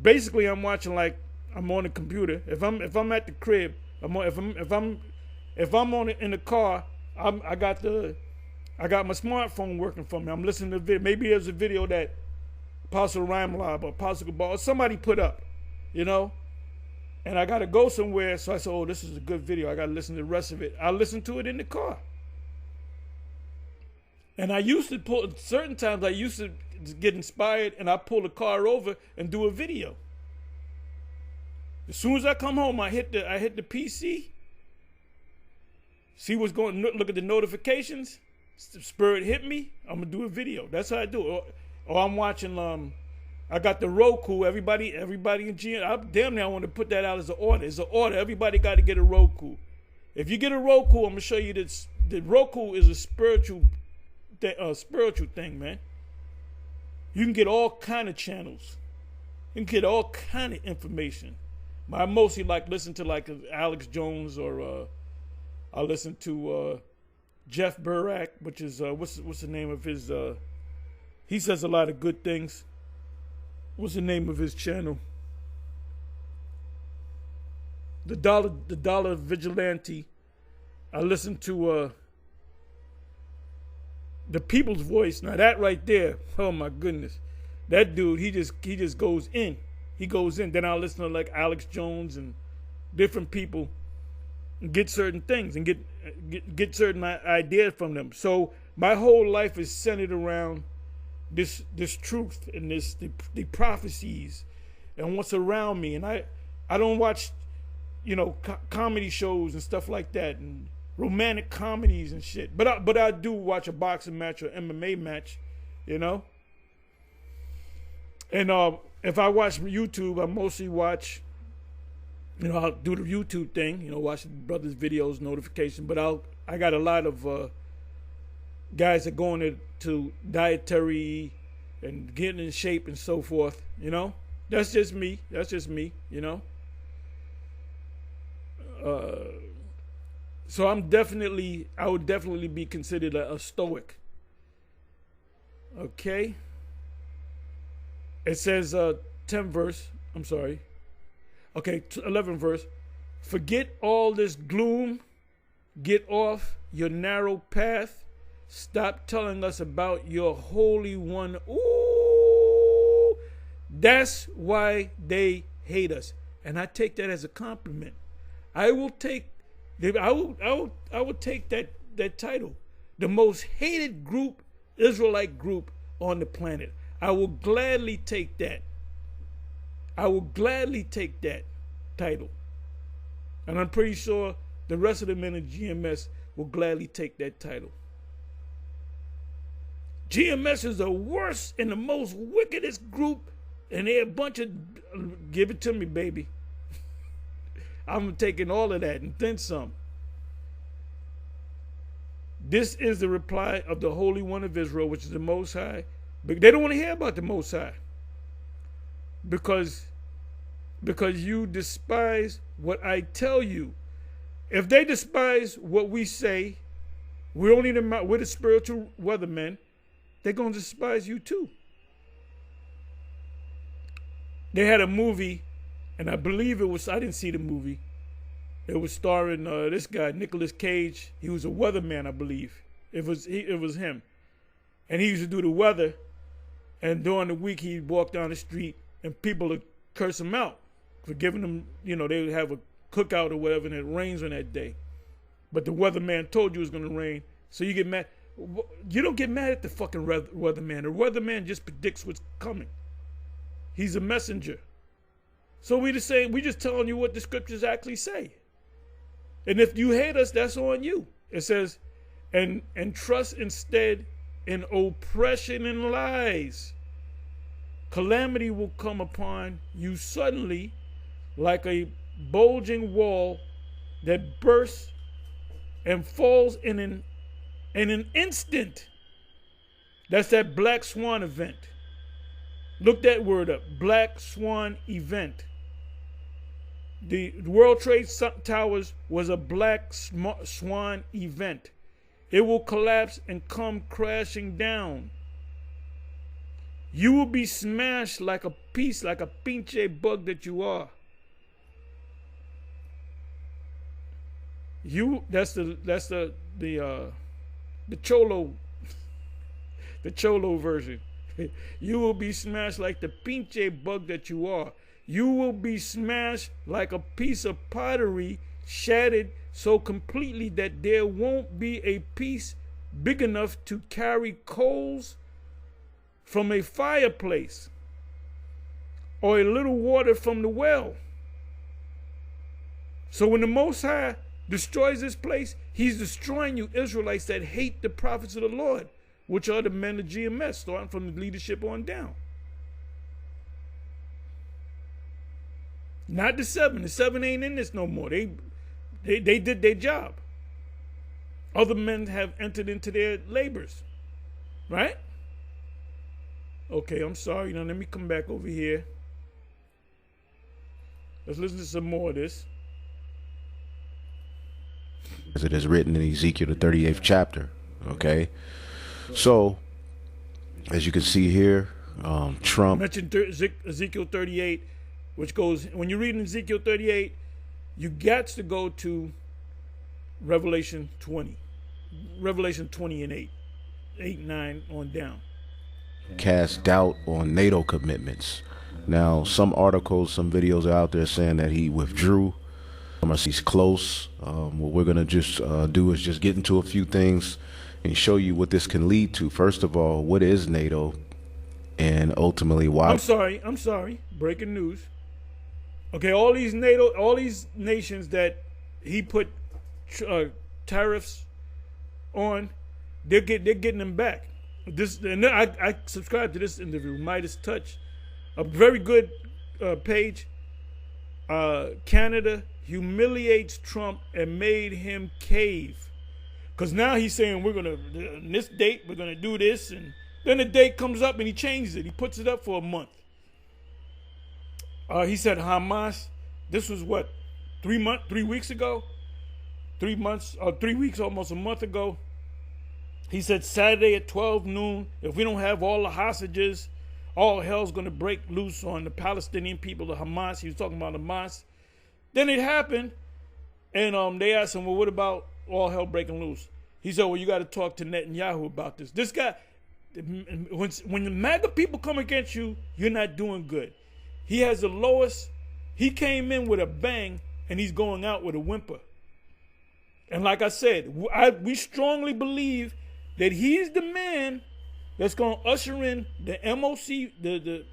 Basically, I'm watching like I'm on the computer. If I'm at the crib, if I'm on it in the car, I got my smartphone working for me. I'm listening to video. Maybe there's a video that Apostle Ramlab or Apostle Gabal or somebody put up, you know. And I got to go somewhere, so I said, oh, this is a good video. I got to listen to the rest of it. I listen to it in the car. And I used to certain times I used to get inspired, and I pull the car over and do a video. As soon as I come home, I hit the PC, see what's going, look at the notifications. Spirit hit me, I'm going to do a video. That's how I do it. Or I'm watching, I got the Roku. Everybody in GM, damn near I want to put that out as an order. It's an order. Everybody got to get a Roku. If you get a Roku, I'm going to show you this. The Roku is a spiritual thing, man. You can get all kind of channels. You can get all kind of information. I mostly listen to like Alex Jones, or I listen to Jeff Burak, which is what's the name of his? He says a lot of good things. What's the name of his channel? The Dollar Vigilante. I listen to the People's Voice. Now that right there, oh my goodness, that dude, he just goes in. He goes in. Then I'll listen to like Alex Jones and different people and get certain things and get certain ideas from them. So my whole life is centered around this truth and the prophecies and what's around me. And I don't watch, comedy shows and stuff like that and romantic comedies and shit. But I do watch a boxing match or MMA match, And if I watch YouTube, I mostly watch, I'll do the YouTube thing, watch the brothers' videos, notification. But I got a lot of guys that go into dietary and getting in shape and so forth, That's just me. So I would definitely be considered a stoic. Okay. It says 10 verse. I'm sorry. Okay, 11 verse. Forget all this gloom. Get off your narrow path. Stop telling us about your Holy One. Ooh, that's why they hate us, and I take that as a compliment. I will take that title, the most hated group, Israelite group on the planet. I will gladly take that. I will gladly take that title, and I'm pretty sure the rest of the men in GMS will gladly take that title. GMS is the worst and the most wickedest group, and they're a bunch of, give it to me, baby. I'm taking all of that and then some. This is the reply of the Holy One of Israel, which is the Most High. But they don't want to hear about the Most High. Because you despise what I tell you. If they despise what we say, we're the spiritual weathermen, they're going to despise you too. They had a movie, and I believe I didn't see the movie. It was starring this guy, Nicolas Cage. He was a weatherman, I believe. It was him. And he used to do the weather, and during the week he'd walk down the street, and people would curse him out for giving them, they would have a cookout or whatever, and it rains on that day. But the weatherman told you it was going to rain, so you get mad. You don't get mad at the fucking weatherman. The weatherman just predicts what's coming. He's a messenger. So we just telling you what the scriptures actually say. And if you hate us, that's on you. It says, and trust instead in oppression and lies. Calamity will come upon you suddenly like a bulging wall that bursts and falls in an instant. That's that Black Swan event. Look that word up. Black Swan event. The World Trade Towers was a Black Swan event. It will collapse and come crashing down. You will be smashed like a pinche bug that you are. That's the Cholo, the Cholo version. You will be smashed like the pinche bug that you are. You will be smashed like a piece of pottery, shattered so completely that there won't be a piece big enough to carry coals from a fireplace or a little water from the well. So when the Most High destroys this place, he's destroying you Israelites that hate the prophets of the Lord, which are the men of GMS, starting from the leadership on down. Not the seven. The seven ain't in this no more. They did their job. Other men have entered into their labors. Right? Okay, I'm sorry. Now let me come back over here. Let's listen to some more of this. as it is written in Ezekiel the 38th chapter. Okay, so as you can see here, Trump mentioned Ezekiel 38, which goes, when you read in Ezekiel 38, you got to go to Revelation 20 and 8 and 9 on down. Cast doubt on NATO commitments. Now, some articles, some videos are out there saying that he withdrew. He's close. What we're going to just do is just get into a few things and show you what this can lead to. First of all, what is NATO? And ultimately, why? I'm sorry. Breaking news. Okay, all these nations that he put tariffs on, they're getting them back. And I subscribe to this interview, Midas Touch, a very good page. Canada humiliates Trump and made him cave, because now he's saying on this date we're gonna do this, and then the date comes up and he changes it. He puts it up for a month. He said Hamas. This was what, 3 weeks ago? 3 months or 3 weeks, almost a month ago. He said Saturday at 12 noon, if we don't have all the hostages, all hell's going to break loose on the Palestinian people, the Hamas. He was talking about Hamas. Then it happened, and they asked him, well, what about all hell breaking loose? He said, well, you got to talk to Netanyahu about this. This guy, when the MAGA people come against you, you're not doing good. He has the lowest. He came in with a bang, and he's going out with a whimper. And like I said, we strongly believe that he's the man that's going to usher in the MOC, the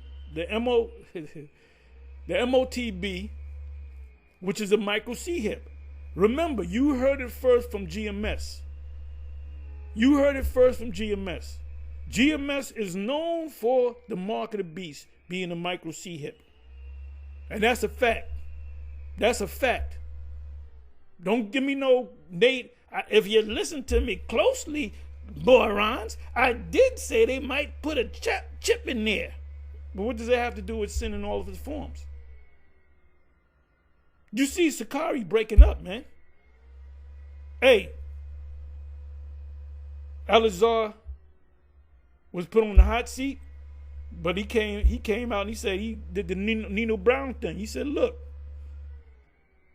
MOTB, which is a micro C-HIP. Remember, you heard it first from GMS. GMS is known for the mark of the beast being a micro C-HIP. And that's a fact. Don't give me no date. If you listen to me closely, morons, I did say they might put a chip in there. But what does that have to do with sending all of his forms? You see Sakari breaking up, man. Hey, Al-Azhar was put on the hot seat, but he came out and he said he did the Nino Brown thing. He said, look,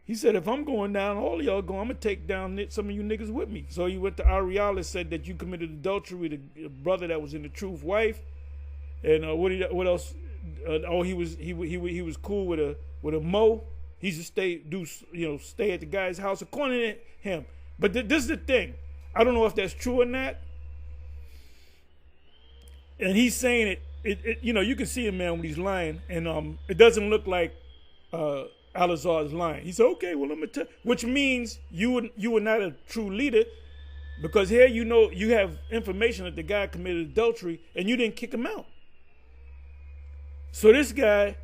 he said, if I'm going down, all of y'all going, I'm going to take down some of you niggas with me. So he went to Ariala, said that you committed adultery with a brother that was in the truth wife. And what else? He was cool with a Mo. He used to stay at the guy's house, according to him. But this is the thing. I don't know if that's true or not. And he's saying it you can see him, man, when he's lying. And it doesn't look like Al-Azhar is lying. He said, okay, well, let me tell, which means you were not a true leader, because here you have information that the guy committed adultery and you didn't kick him out. So this guy,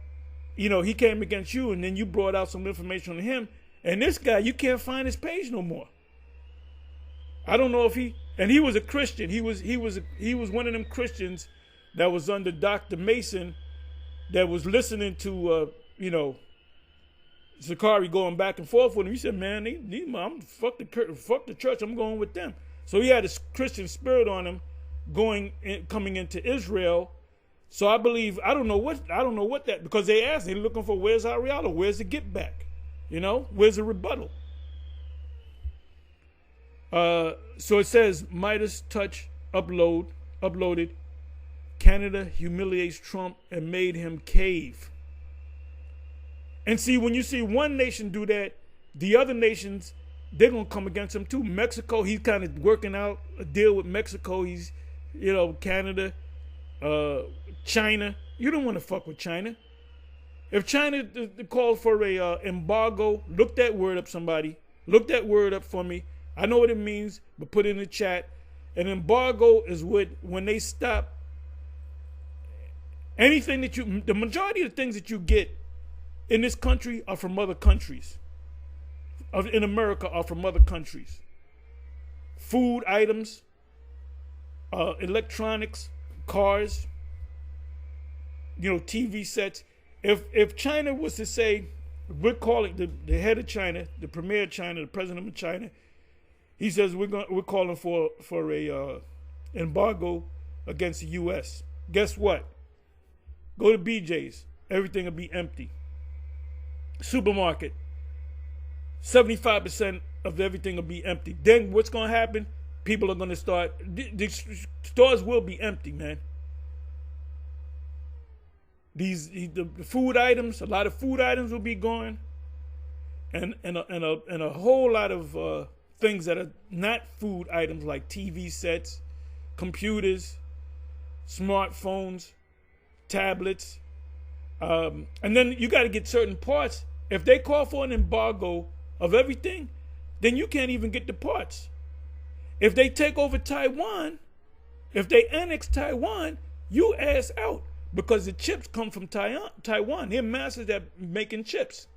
he came against you, and then you brought out some information on him, and this guy, you can't find his page no more. I don't know if he was a Christian. He was one of them Christians that was under Dr. Mason, that was listening to Sakari going back and forth with him. He said, man, I'm fuck the church. I'm going with them. So he had a Christian spirit on him, coming into Israel. So I believe, I don't know what that, because they asked, they're looking for, where's Ariella? Where's the get back? Where's the rebuttal? So it says, Midas Touch uploaded, Canada humiliates Trump and made him cave. And see, when you see one nation do that, the other nations, they're going to come against him too. Mexico, he's kind of working out a deal with Mexico. He's, Canada, China. You don't want to fuck with China. If China calls for a embargo, look that word up, somebody. Look that word up for me. I know what it means, but put it in the chat. An embargo is when they stop anything the majority of the things that you get in this country are from other countries. In America are from other countries. Food items, electronics, cars, TV sets. If China was to say, we're calling the head of China, the premier of China, the president of China, He says we're calling for a embargo against the U.S. Guess what? Go to BJ's. Everything will be empty. Supermarket. 75% of everything will be empty. Then what's going to happen? People are going to start. The stores will be empty, man. The food items, a lot of food items will be gone, and a whole lot of things that are not food items like TV sets, computers, smartphones, tablets, and then you got to get certain parts. If they call for an embargo of everything, then you can't even get the parts. If they take over Taiwan, if they annex Taiwan, you ass out. Because the chips come from Taiwan. They're masters at making chips.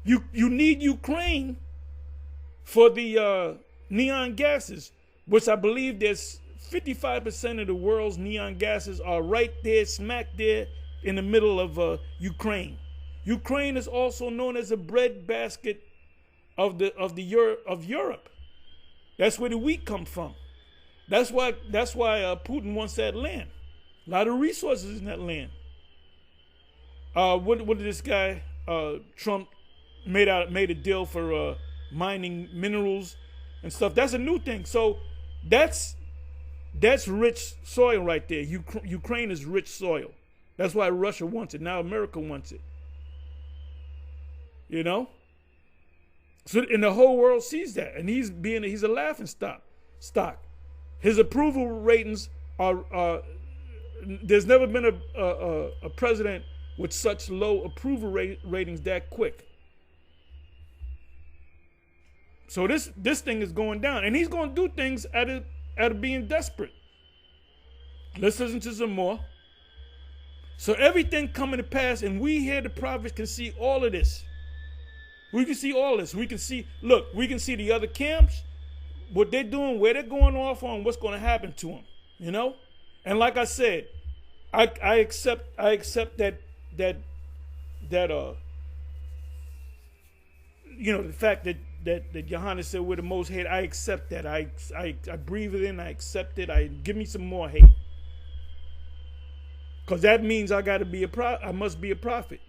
You need Ukraine for the neon gases, which I believe there's 55% of the world's neon gases are right there, smack there in the middle of Ukraine. Ukraine is also known as a breadbasket of Europe. That's where the wheat comes from. That's why Putin wants that land. A lot of resources in that land. What did this guy Trump made a deal for mining minerals and stuff? That's a new thing. So that's rich soil right there. Ukraine is rich soil. That's why Russia wants it. Now America wants it. You know. So and the whole world sees that, and he's a laughing stock. His approval ratings are. There's never been a president with such low approval ratings that quick. So this thing is going down, and he's going to do things out of being desperate. Let's listen to some more. So everything coming to pass, and we here, the prophets, can see all of this. We can see all this. We can see the other camps, what they're doing, where they're going off on, what's going to happen to them. You know. And like I said, I accept that you know, the fact that Johannes said we're the most hate. I accept that. I breathe it in. I accept it. Give me some more hate, because that means I must be a prophet.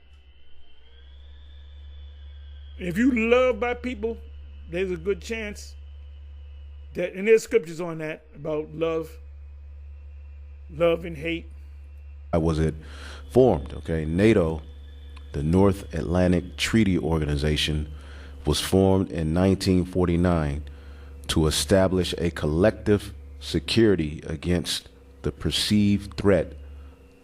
If you love by people, there's a good chance that, and there's scriptures on that about love and hate. How was it formed? Okay, NATO, the North Atlantic Treaty Organization, was formed in 1949 to establish a collective security against the perceived threat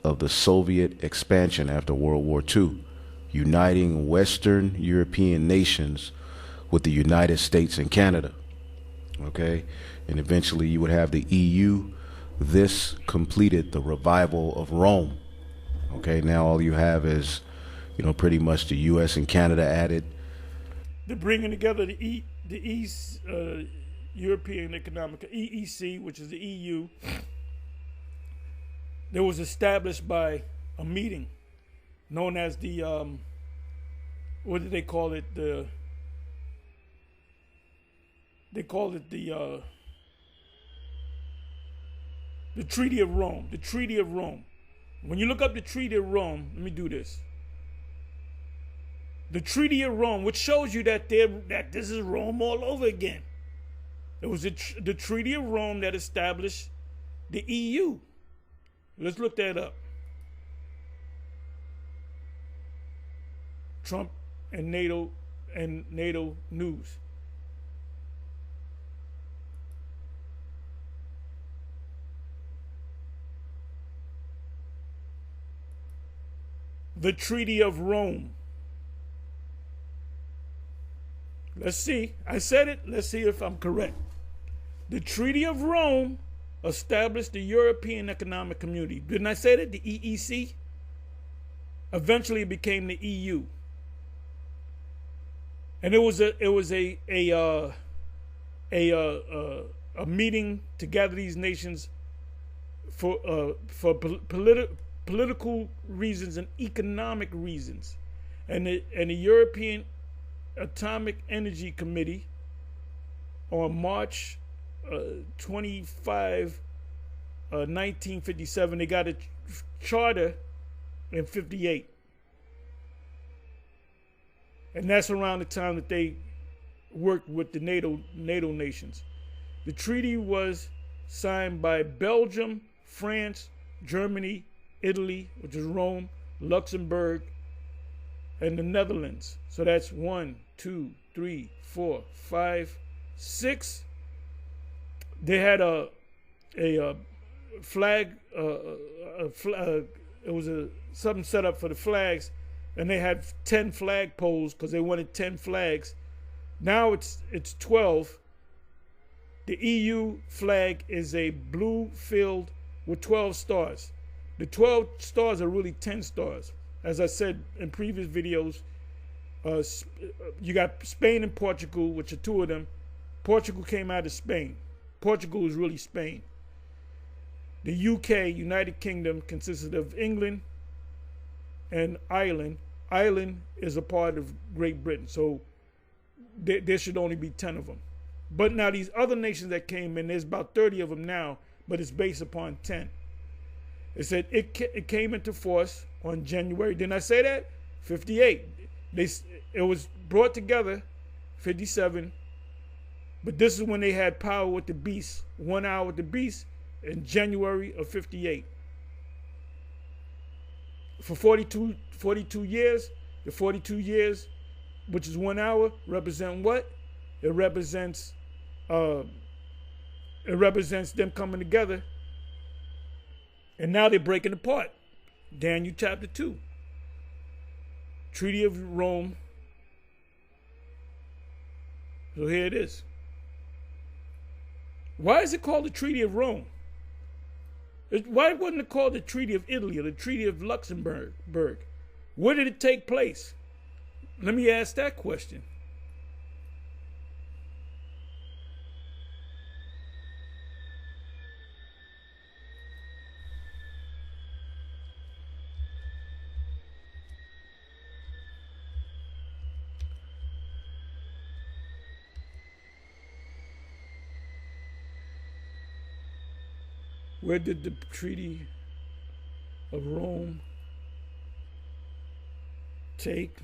of the Soviet expansion after World War II, uniting Western European nations with the United States and Canada. Okay, and eventually you would have the EU. This completed the revival of Rome. Okay, now all you have is, you know, pretty much the U.S. and Canada added. They're bringing together the East European Economic, EEC, which is the EU. That was established by a meeting known as the, what did they call it? They called it the Treaty of Rome. The Treaty of Rome. When you look up the Treaty of Rome, let me do this. The Treaty of Rome, which shows you that this is Rome all over again. It was the Treaty of Rome that established the EU. Let's look that up. Trump and NATO news. The Treaty of Rome. Let's see. I said it. Let's see if I'm correct. The Treaty of Rome established the European Economic Community. Didn't I say that? The EEC? Eventually it became the EU. And it was a meeting to gather these nations for political reasons and economic reasons. And the European Atomic Energy Committee on March 25, 1957. They got a charter in 58. And that's around the time that they worked with the NATO nations. The treaty was signed by Belgium, France, Germany, Italy, which is Rome, Luxembourg, and the Netherlands. So that's 1, 2, 3, 4, 5, 6. They had a flag. It was something set up for the flags, and they had 10 flag poles because they wanted 10 flags. Now it's 12. The EU flag is a blue field with 12 stars. The 12 stars are really 10 stars. As I said in previous videos, you got Spain and Portugal, which are two of them. Portugal came out of Spain. Portugal is really Spain. The UK, United Kingdom, consisted of England and Ireland. Ireland is a part of Great Britain, so there should only be 10 of them. But now these other nations that came in, there's about 30 of them now, but it's based upon 10. It said it came into force on January. Didn't I say that? 58. It was brought together, 57. But this is when they had power with the beast, 1 hour with the beast, in January of 58. For 42 years, the 42 years, which is 1 hour, represent what? It represents them coming together. And now they're breaking apart. Daniel chapter 2. Treaty of Rome. So here it is. Why is it called the Treaty of Rome? Why wasn't it called the Treaty of Italy or the Treaty of Luxembourg? Where did it take place? Let me ask that question. Where did the Treaty of Rome take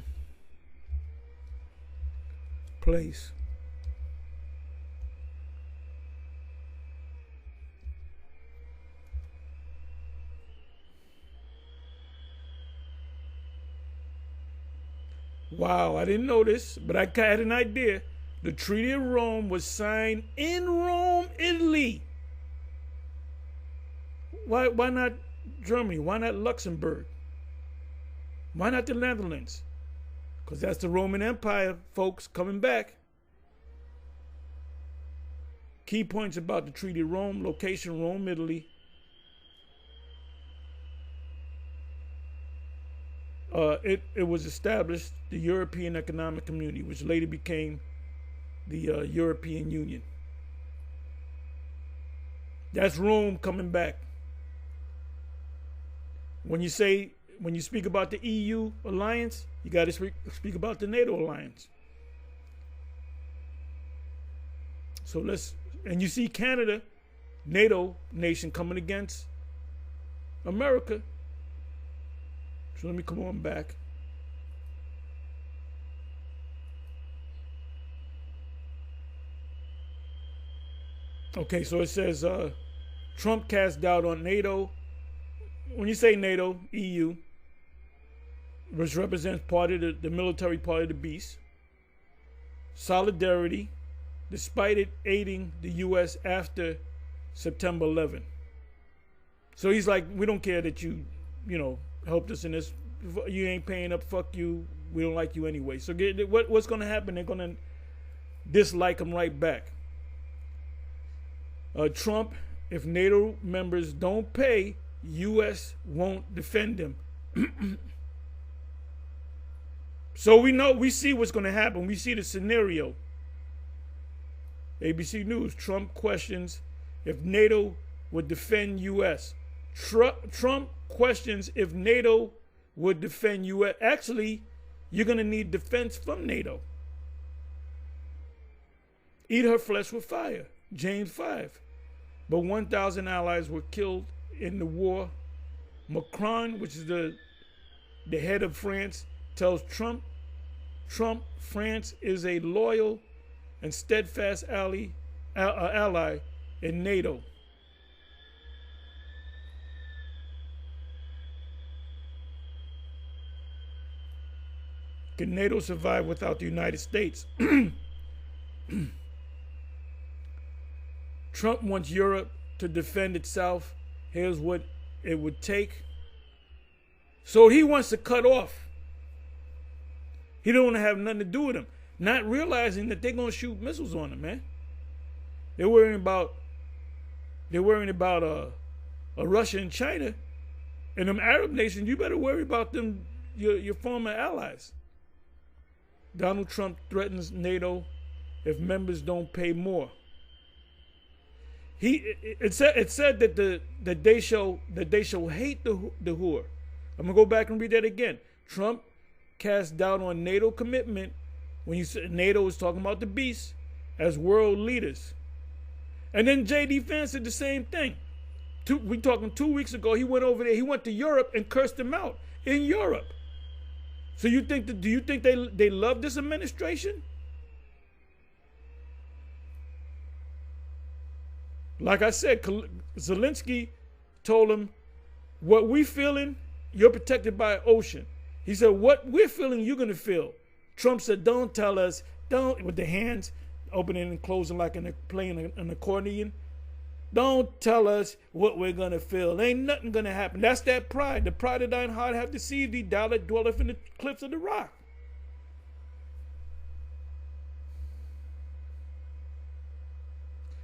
place? Wow, I didn't know this, but I had an idea. The Treaty of Rome was signed in Rome, Italy. Why not Germany? Why not Luxembourg? Why not the Netherlands? Because that's the Roman Empire, folks, coming back. Key points about the Treaty of Rome: location, Rome, Italy. It was established the European Economic Community, which later became the European Union. That's Rome coming back. When you speak about the EU alliance, you got to speak about the NATO alliance. So and you see Canada, NATO nation, coming against America. So let me come on back. Okay, so it says Trump cast doubt on NATO. When you say NATO, EU, which represents part of the military part of the beast, solidarity, despite it aiding the U.S. after September 11. So he's like, we don't care that you helped us in this. You ain't paying up, fuck you. We don't like you anyway. So what's going to happen? They're going to dislike him right back. Trump, if NATO members don't pay, U.S. won't defend them. So we see what's going to happen. We see the scenario. ABC News, Trump questions if NATO would defend U.S. Trump questions if NATO would defend U.S. Actually, you're going to need defense from NATO. eat her flesh with fire. James 5. But 1,000 allies were killed in the war. Macron, which is the head of France, tells Trump, France is a loyal and steadfast ally in NATO. Can NATO survive without the United States? Trump wants Europe to defend itself. Here's what it would take. So he wants to cut off. He don't want to have nothing to do with them. Not realizing that they're going to shoot missiles on him, man. They're worrying about Russia and China. And them Arab nations, you better worry about them, your former allies. Donald Trump threatens NATO if members don't pay more. It said that they shall hate the whore. I'm gonna go back and read that again. Trump cast doubt on NATO commitment when you said NATO was talking about the beast as world leaders. And then J.D. Vance did the same thing. We talking 2 weeks ago. He went over there. He went to Europe and cursed them out in Europe. So do you think they love this administration? Like I said, Zelensky told him, what we feeling, you're protected by an ocean. He said, what we're feeling, you're going to feel. Trump said, don't tell us, don't, with the hands opening and closing like playing an accordion. Don't tell us what we're going to feel. Ain't nothing going to happen. That's that pride. The pride of thine heart hath deceived thee, thou that dwelleth in the cliffs of the rock.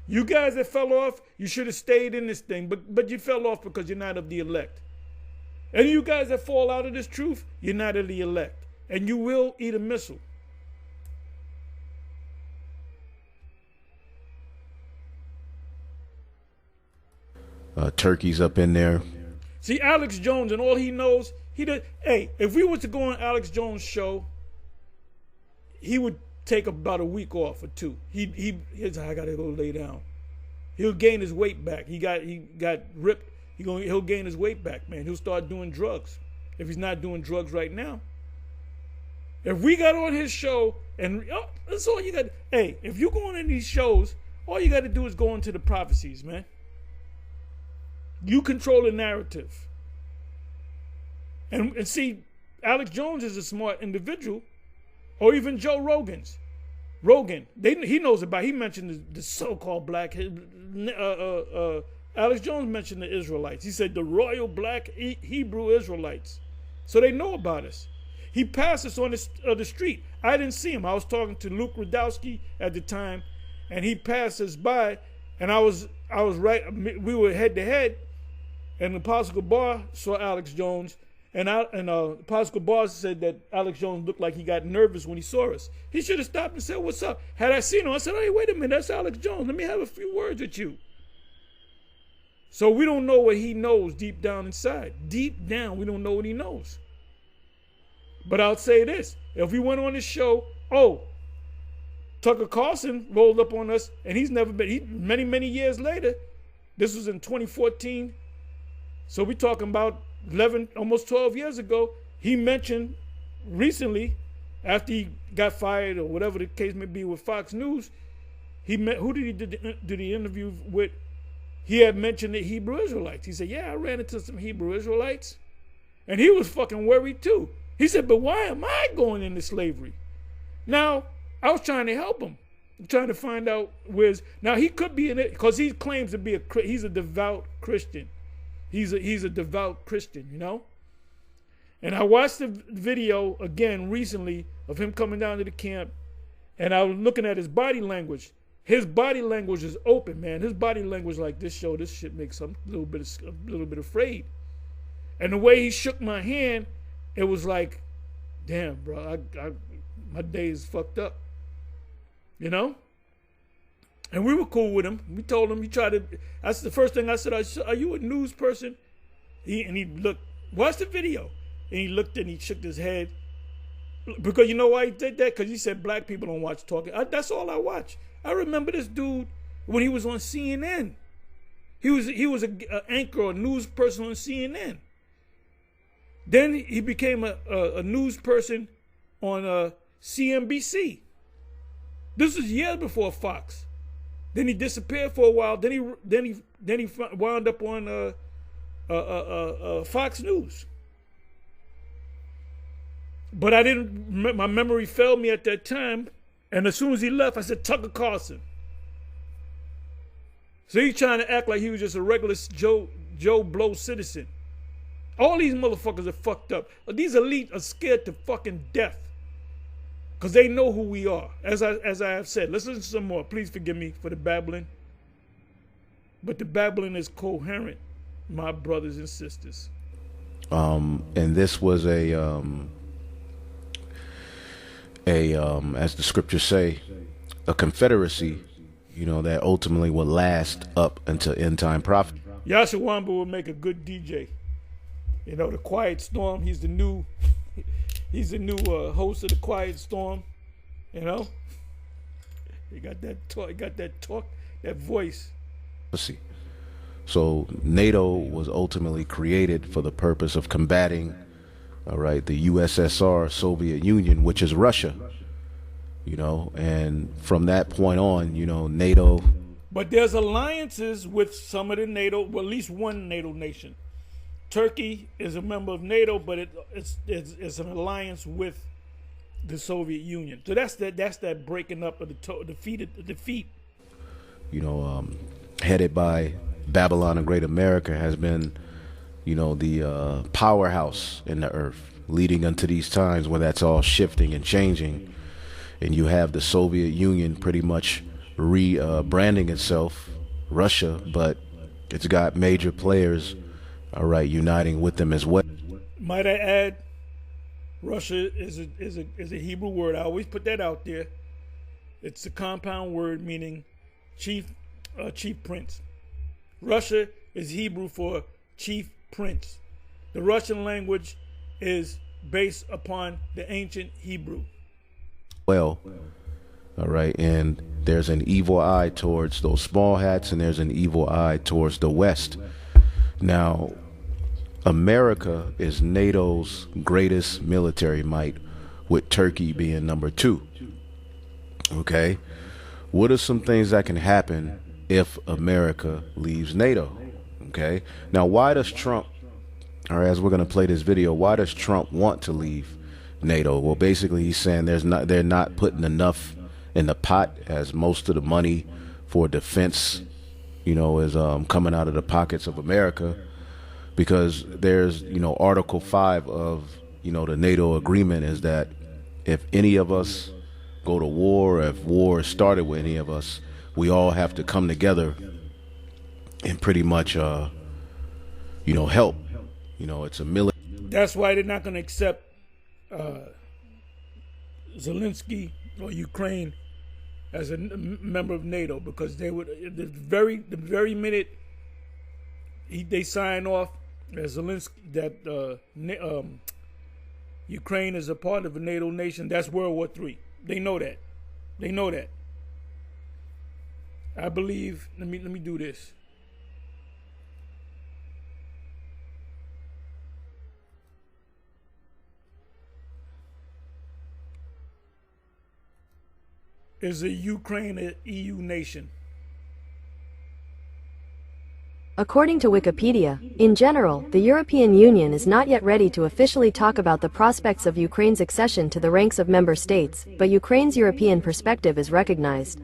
You guys that fell off, you should have stayed in this thing, but you fell off because you're not of the elect. And you guys that fall out of this truth, you're not of the elect. And you will eat a missile. Turkey's up in there. See, Alex Jones and all he knows, he did. Hey, if we were to go on Alex Jones' show, he would take about a week off or two. He's I gotta go lay down. He'll gain his weight back. He got ripped. He'll gain his weight back, man. He'll start doing drugs if he's not doing drugs right now. If we got on his show and that's all you got. Hey, if you go on these shows, all you got to do is go into the prophecies, man. You control the narrative. And see, Alex Jones is a smart individual, or even Joe Rogan. He knows about. He mentioned the so-called black. Alex Jones mentioned the Israelites. He said the royal black Hebrew Israelites. So they know about us. He passed us on the street. I didn't see him. I was talking to Luke Rudowski at the time, and he passed us by, and I was right. We were head to head, and Apostle Gabar saw Alex Jones, and Apostle Gabar said that Alex Jones looked like he got nervous when he saw us. He should have stopped and said, "What's up?" Had I seen him, I said, "Hey, wait a minute, that's Alex Jones. Let me have a few words with you." So we don't know what he knows deep down inside. Deep down, we don't know what he knows. But I'll say this. If we went on this show, Tucker Carlson rolled up on us, and he's never been, many years later, this was in 2014, so we're talking about 11, almost 12 years ago, he mentioned recently, after he got fired or whatever the case may be with Fox News, who did he do the interview with? He had mentioned the Hebrew Israelites. He said, yeah, I ran into some Hebrew Israelites. And he was fucking worried too. He said, but why am I going into slavery? Now, I was trying to help him. I'm trying to find out now he could be in it, because he claims to be he's a devout Christian. He's a devout Christian, you know? And I watched the video again recently of him coming down to the camp, and I was looking at his body language. His body language is open, man. His body language, like this shit makes him a little bit afraid. And the way he shook my hand, it was like, damn, bro, my day is fucked up, you know? And we were cool with him. We told him, that's the first thing I said, are you a news person? He looked, watch the video. And he looked and he shook his head. Because you know why he did that? Because he said black people don't watch talking. That's all I watch. I remember this dude when he was on CNN. He was an anchor or news person on CNN. Then he became a news person on CNBC. This was years before Fox. Then he disappeared for a while. Then he wound up on Fox News. But my memory failed me at that time. And as soon as he left, I said, Tucker Carlson. So he's trying to act like he was just a regular Joe Blow citizen. All these motherfuckers are fucked up. These elite are scared to fucking death. Because they know who we are. As I have said. Let's listen to some more. Please forgive me for the babbling. But the babbling is coherent, my brothers and sisters. And this was as the scriptures say, a confederacy, that ultimately will last up until end time prophet. Yashawamba will make a good DJ. The Quiet Storm. He's the new host of the Quiet Storm. He got that talk. He got that talk. That voice. Let's see. So NATO was ultimately created for the purpose of combating, the USSR, Soviet Union, which is Russia. And from that point on, NATO. But there's alliances with some of the NATO, well, at least one NATO nation. Turkey is a member of NATO, but it's an alliance with the Soviet Union. So that's that breaking up of the defeat. Headed by Babylon the Great America has been, the powerhouse in the earth, leading unto these times where that's all shifting and changing. And you have the Soviet Union pretty much rebranding itself, Russia, but it's got major players, uniting with them as well. Might I add, Russia is a Hebrew word. I always put that out there. It's a compound word meaning chief prince. Russia is Hebrew for chief prince. The Russian language is based upon the ancient Hebrew. Well, all right, and there's an evil eye towards those small hats, and there's an evil eye towards the West. Now, America is NATO's greatest military might, with Turkey being number 2. Okay, what are some things that can happen if America leaves NATO? Okay, now why does Trump, as we're going to play this video, why does Trump want to leave NATO? Well, basically he's saying they're not putting enough in the pot, as most of the money for defense, is coming out of the pockets of America, because there's, Article 5 of, the NATO agreement is that if any of us go to war, or if war started with any of us, we all have to come together and pretty much, help. It's a military. That's why they're not going to accept Zelensky or Ukraine as a member of NATO, because they would the very minute they sign off as Zelensky that Ukraine is a part of a NATO nation, that's World War III. They know that. I believe. Let me do this. Is the Ukraine an EU nation? According to Wikipedia, in general, the European Union is not yet ready to officially talk about the prospects of Ukraine's accession to the ranks of member states, but Ukraine's European perspective is recognized.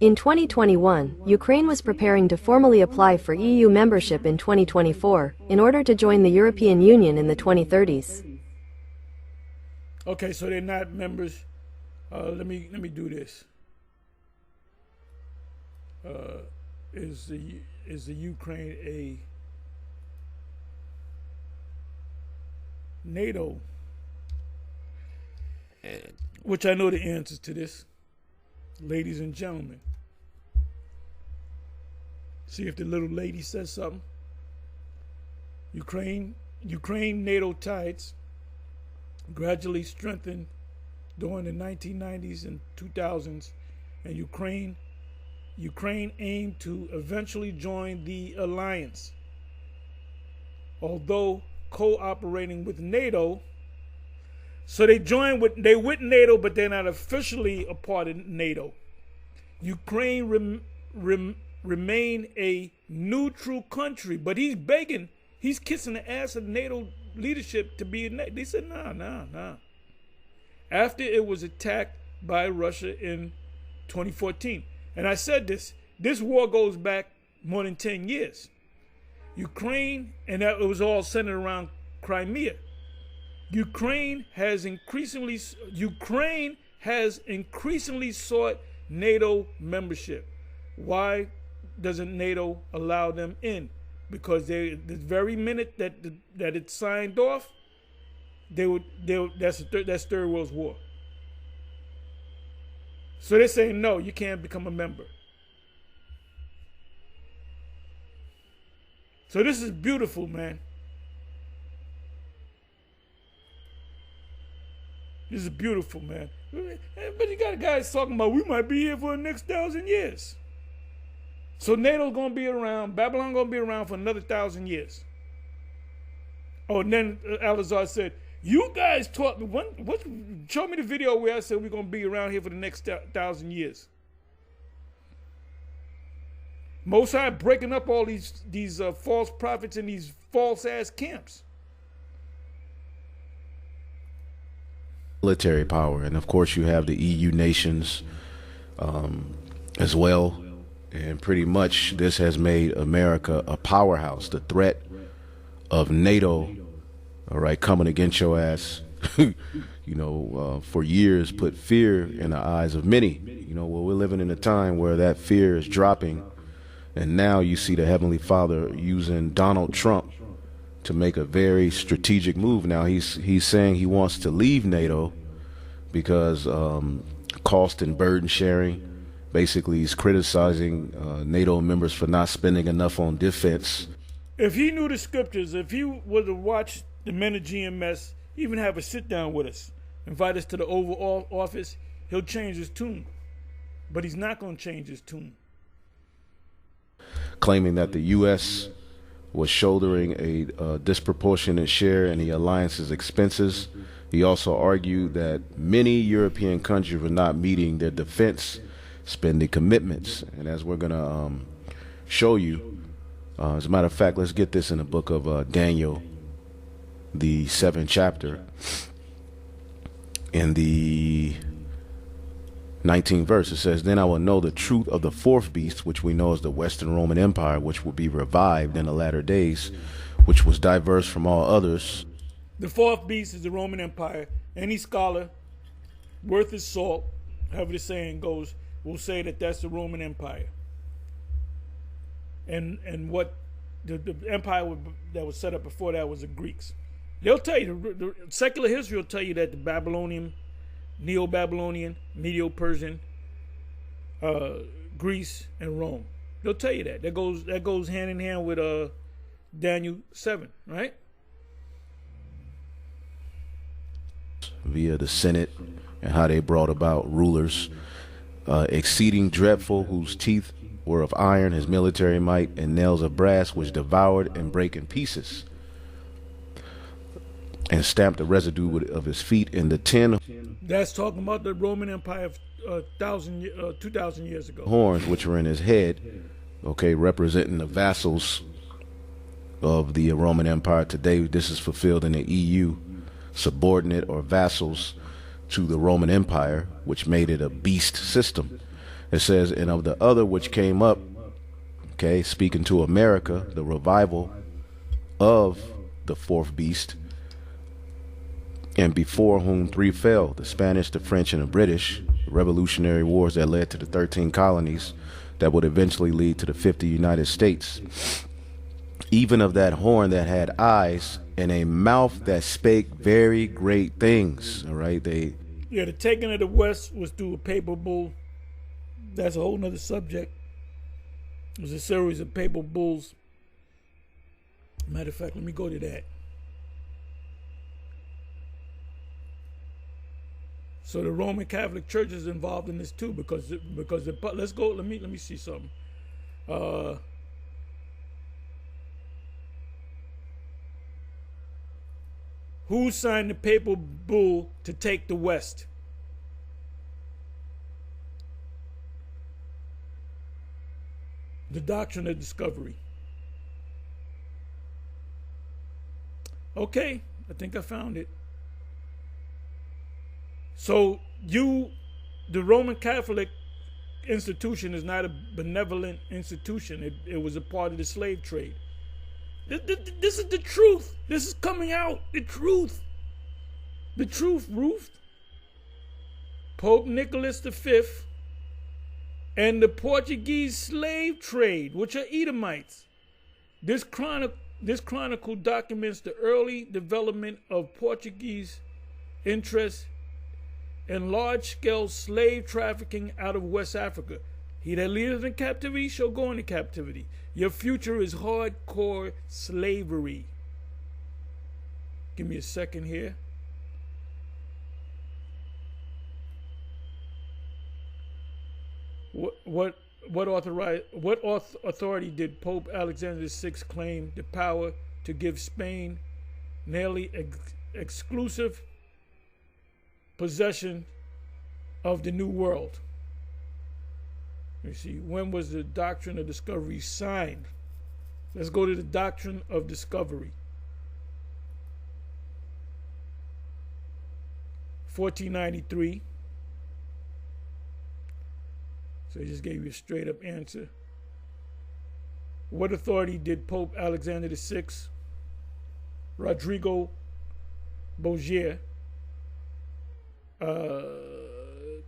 In 2021, Ukraine was preparing to formally apply for EU membership in 2024, in order to join the European Union in the 2030s. Okay, so they're not members. Let me do this. Is the Ukraine a NATO? Which I know the answers to this, ladies and gentlemen. See if the little lady says something. Ukraine NATO ties gradually strengthened during the 1990s and 2000s and Ukraine aimed to eventually join the alliance. Although cooperating with NATO, so they with NATO, but they're not officially a part of NATO. Ukraine remain a neutral country, but he's kissing the ass of NATO leadership to be in NATO. They said, nah. After it was attacked by Russia in 2014. And I said this war goes back more than 10 years. Ukraine, and that it was all centered around Crimea. Ukraine has increasingly sought NATO membership. Why doesn't NATO allow them in? Because the very minute that it's signed off, that's Third World War. So they're saying, no, you can't become a member. So this is beautiful, man. This is beautiful, man. But you got guys talking about we might be here for the next 1,000 years. So NATO's going to be around, Babylon going to be around for another 1,000 years. Oh, and then Alazar said, you guys taught me, show me the video where I said we're going to be around here for the next 1,000 years. Most High breaking up all these false prophets and these false ass camps. Military power, and of course you have the EU nations as well, and pretty much this has made America a powerhouse. The threat of NATO, all right, coming against your ass, for years put fear in the eyes of many. We're living in a time where that fear is dropping, and now you see the Heavenly Father using Donald Trump to make a very strategic move. Now he's saying he wants to leave NATO because cost and burden sharing. Basically, he's criticizing NATO members for not spending enough on defense. If he knew the scriptures, if he would have watched the men of GMS, even have a sit down with us, invite us to the Oval Office, he'll change his tune. But he's not going to change his tune. Claiming that the U.S. was shouldering a disproportionate share in the alliance's expenses. He also argued that many European countries were not meeting their defense spending commitments. And as we're going to show you, as a matter of fact, let's get this in the book of Daniel, the 7th chapter, in the 19th verse. It says, then I will know the truth of the fourth beast, which we know as the Western Roman Empire, which will be revived in the latter days, which was diverse from all others. The fourth beast is the Roman Empire. Any scholar worth his salt, however the saying goes, will say that that's the Roman Empire. And what the empire that was set up before that was the Greeks. They'll tell you, the secular history will tell you that the Babylonian, Neo-Babylonian, Medo-Persian, Greece, and Rome. They'll tell you that. That goes hand in hand with Daniel 7, right? Via the Senate and how they brought about rulers, exceeding dreadful, whose teeth were of iron, his military might, and nails of brass, which devoured and brake in pieces, and stamped the residue of his feet in the 10. That's talking about the Roman Empire of 2,000 years ago. Horns which were in his head, okay, representing the vassals of the Roman Empire. Today, this is fulfilled in the EU, subordinate or vassals to the Roman Empire, which made it a beast system. It says, and of the other which came up, okay, speaking to America, the revival of the fourth beast, and before whom three fell, the Spanish, the French, and the British, revolutionary wars that led to the 13 colonies that would eventually lead to the 50 United States. Even of that horn that had eyes and a mouth that spake very great things. All right, the taking of the West was through a papal bull. That's a whole nother subject. It was a series of papal bulls. Matter of fact, let me go to that. So the Roman Catholic Church is involved in this too, because let's go. Let me see something. Who signed the papal bull to take the West? The Doctrine of Discovery. Okay, I think I found it. So the Roman Catholic institution is not a benevolent institution. It was a part of the slave trade. This is the truth. This is coming out. The truth. The truth, Ruth. Pope Nicholas V and the Portuguese slave trade, which are Edomites. This chronicle documents the early development of Portuguese interest in large-scale slave trafficking out of West Africa. He that leadeth in captivity shall go into captivity. Your future is hardcore slavery. Give me a second here. What authority did Pope Alexander VI claim the power to give Spain nearly exclusive possession of the New World? You see, when was the Doctrine of Discovery signed? Let's go to the Doctrine of Discovery. 1493. So he just gave you a straight up answer. What authority did Pope Alexander VI, Rodrigo Borgia,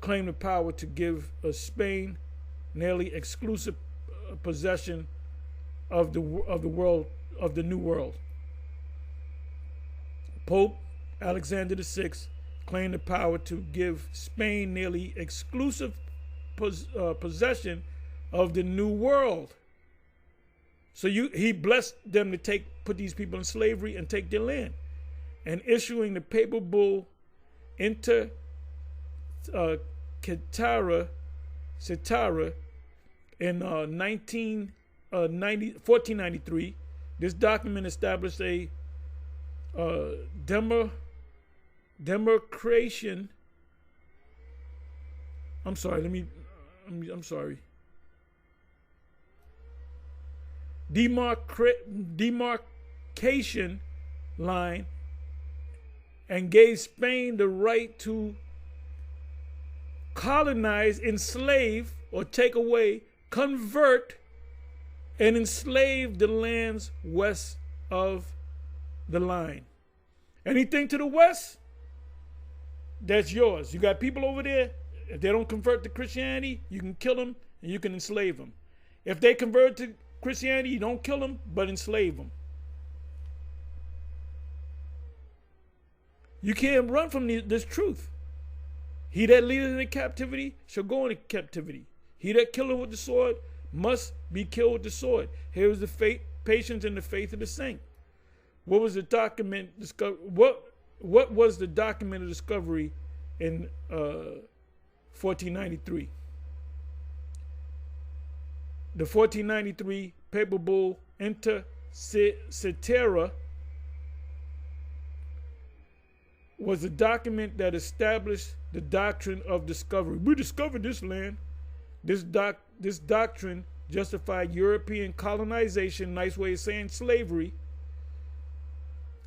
claim the power to give Spain nearly exclusive possession of the world, of the New World? Pope Alexander VI claimed the power to give Spain nearly exclusive possession of the New World. So he blessed them to put these people in slavery and take their land, and issuing the papal bull Inter Cetera in 1493. This document established a demarcation. I'm sorry. Demarcation line, and gave Spain the right to colonize, enslave, or take away, convert, and enslave the lands west of the line. Anything to the west, that's yours. You got people over there. If they don't convert to Christianity, you can kill them and you can enslave them. If they convert to Christianity, you don't kill them, but enslave them. You can't run from this truth. He that leadeth into captivity shall go into captivity. He that killeth with the sword must be killed with the sword. Here is the patience and the faith of the saint. What was the document? What was the document of discovery in 1493? The 1493 papal bull Inter Cetera was a document that established the doctrine of discovery. We discovered this land. This doctrine justified European colonization, nice way of saying slavery,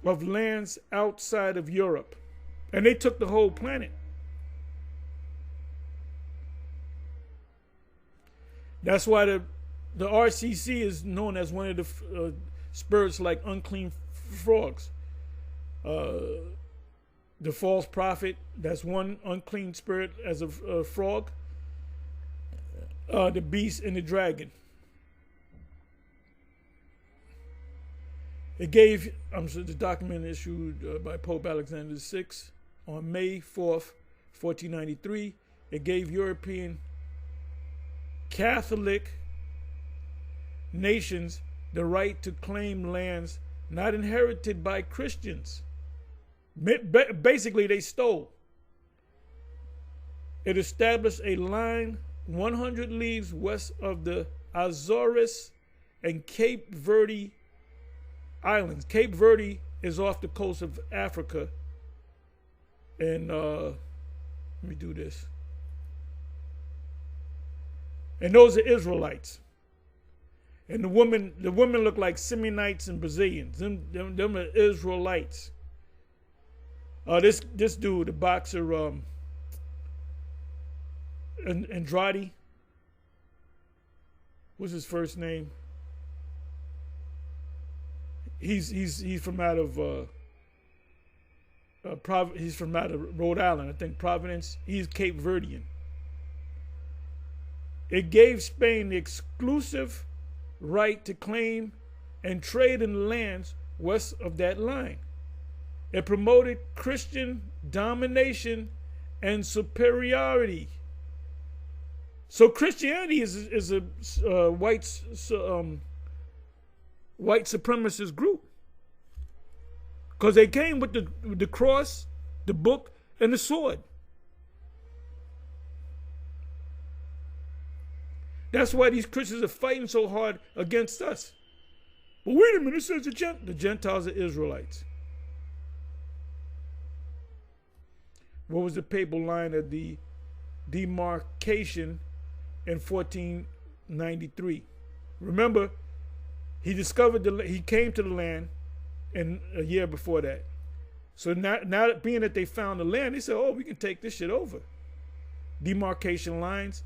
of lands outside of Europe. And they took the whole planet. That's why the RCC is known as one of the spirits like unclean frogs. The false prophet, that's one unclean spirit as a frog. The beast and the dragon. It gave, the document issued by Pope Alexander VI on May 4th, 1493. It gave European Catholic nations the right to claim lands not inherited by Christians. Basically, they stole. It established a line 100 leagues west of the Azores and Cape Verde Islands. Cape Verde is off the coast of Africa. And let me do this. And those are Israelites. And the women look like Simeonites and Brazilians. Them are Israelites. This dude, the boxer, Andrade. What's his first name? He's from out of he's from out of Rhode Island, I think Providence. He's Cape Verdean. It gave Spain the exclusive right to claim and trade in the lands west of that line. It promoted Christian domination and superiority. So Christianity is a white supremacist group, because they came with the cross, the book, and the sword. That's why these Christians are fighting so hard against us. But wait a minute, it says the Gentiles are Israelites. What was the papal line of the demarcation in 1493? Remember, he came to the land in a year before that. So now being that they found the land, they said, oh, we can take this shit over. Demarcation lines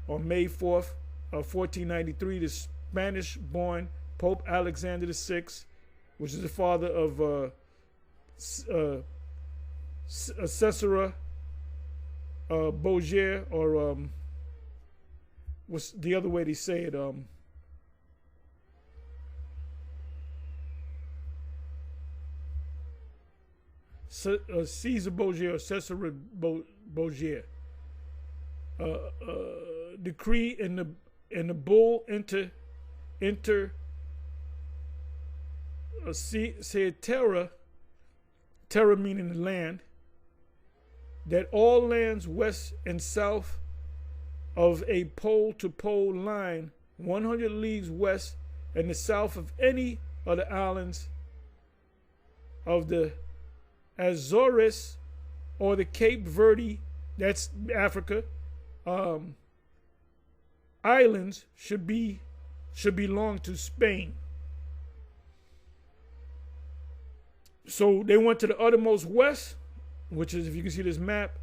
on May 4th of 1493, the Spanish-born Pope Alexander VI, which is the father of Cesare Borgia, or what's the other way they say it? Caesar Borgia or Cesare Borgia. Decree in the bull said terra meaning the land, that all lands west and south of a pole-to-pole line 100 leagues west and the south of any of the islands of the Azores or the Cape Verde, that's Africa, islands should belong to Spain. So they went to the uttermost west, which is, if you can see this map,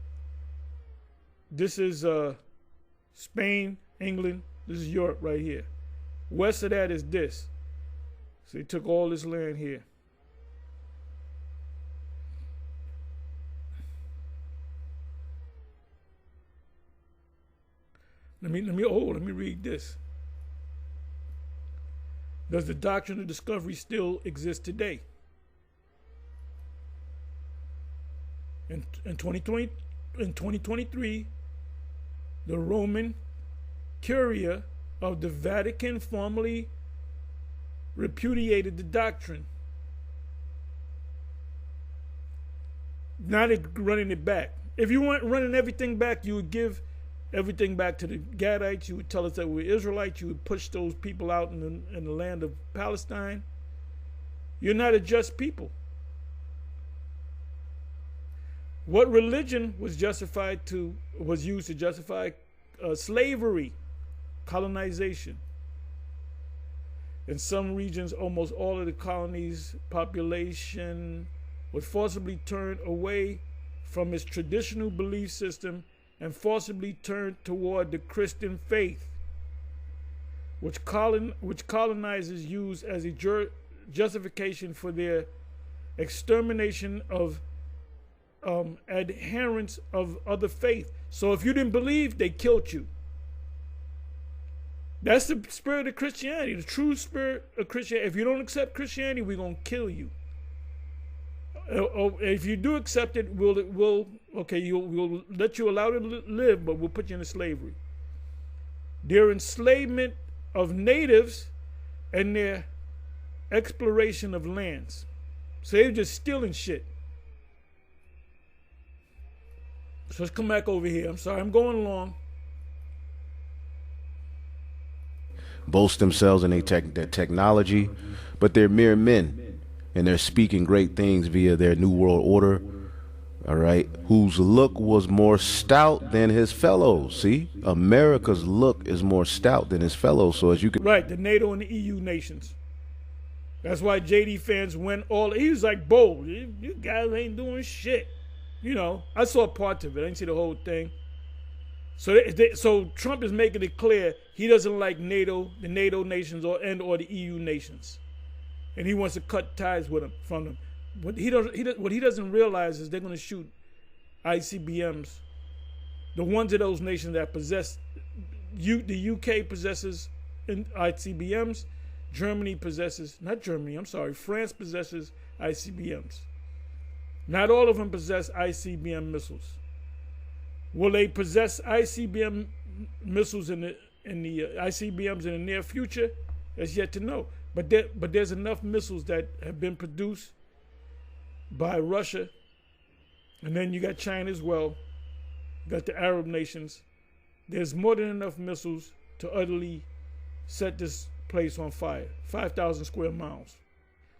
this is Spain, England, this is Europe right here. West of that is this. So they took all this land here. Let me read this. Does the doctrine of discovery still exist today? In 2023, the Roman Curia of the Vatican formally repudiated the doctrine. Now they're running it back. If you weren't running everything back, you would give everything back to the Gadites. You would tell us that we're Israelites. You would push those people out in the land of Palestine. You're not a just people. What religion was used to justify slavery, colonization? In some regions, almost all of the colony's population was forcibly turned away from its traditional belief system and forcibly turned toward the Christian faith, which colonizers use as a justification for their extermination of adherents of other faith. So if you didn't believe, they killed you. That's the spirit of Christianity, the true spirit of Christianity. If you don't accept Christianity, we're going to kill you. If you do accept it, we'll let you allow it to live, but we'll put you into slavery. Their enslavement of natives and their exploration of lands. So they're just stealing shit. So let's come back over here. I'm sorry, I'm going along. Boast themselves in their technology, but they're mere men, and they're speaking great things via their new world order, all right, whose look was more stout than his fellows. See, America's look is more stout than his fellows. So as you can, right, the NATO and the EU nations. That's why JD fans went all. He was like, "Bold, you guys ain't doing shit." You know, I saw parts of it. I didn't see the whole thing. So Trump is making it clear he doesn't like NATO, the NATO nations, or the EU nations, and he wants to cut ties from them. What he doesn't realize is they're going to shoot ICBMs. The ones of those nations that possess, the UK possesses ICBMs. Germany possesses, not Germany, I'm sorry, France possesses ICBMs. Not all of them possess ICBM missiles. Will they possess ICBM missiles in the ICBMs in the near future? That's yet to know. But there's enough missiles that have been produced by Russia, and then you got China as well. You got the Arab nations. There's more than enough missiles to utterly set this place on fire. 5,000 square miles.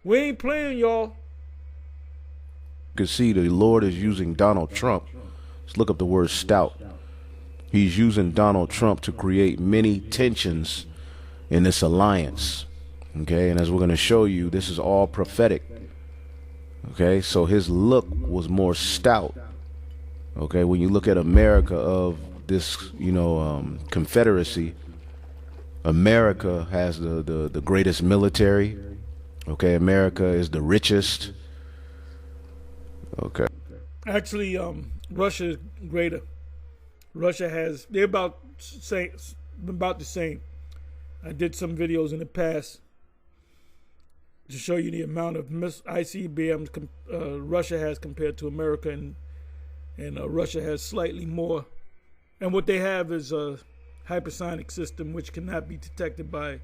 We ain't playing, y'all. You can see the Lord is using Donald Trump. Let's look up the word stout. He's using Donald Trump to create many tensions in this alliance. Okay, and as we're going to show you, this is all prophetic. Okay, so his look was more stout. Okay, when you look at America of this, confederacy, America has the greatest military. Okay, America is the richest. Okay. Actually, Russia is greater. Russia they're about the same. I did some videos in the past to show you the amount of ICBMs Russia has compared to America, and Russia has slightly more. And what they have is a hypersonic system which cannot be detected by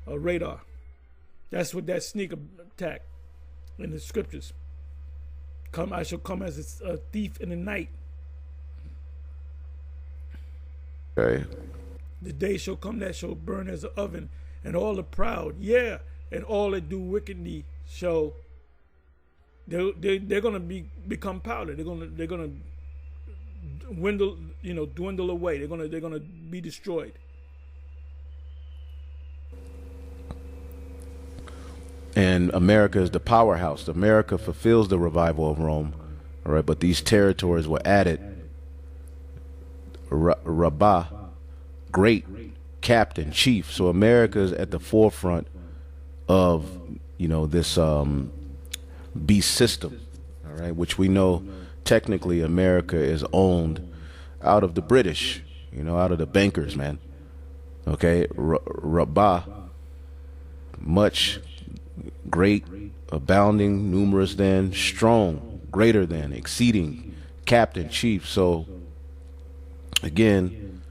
radar. That's what that sneak attack in the scriptures. I shall come as a thief in the night. Okay. The day shall come that shall burn as an oven, and all the proud, and all that do wickedly shall. They're gonna become powder. They're gonna dwindle away. They're gonna be destroyed. And America is the powerhouse. America fulfills the revival of Rome. All right, but these territories were added. Rabbah, great, captain, chief. So America is at the forefront of, this beast system. All right, which we know technically America is owned out of the British, out of the bankers, man. Okay, Rabbah, much, great, abounding, numerous than, strong, greater than, exceeding, captain, chief. So again,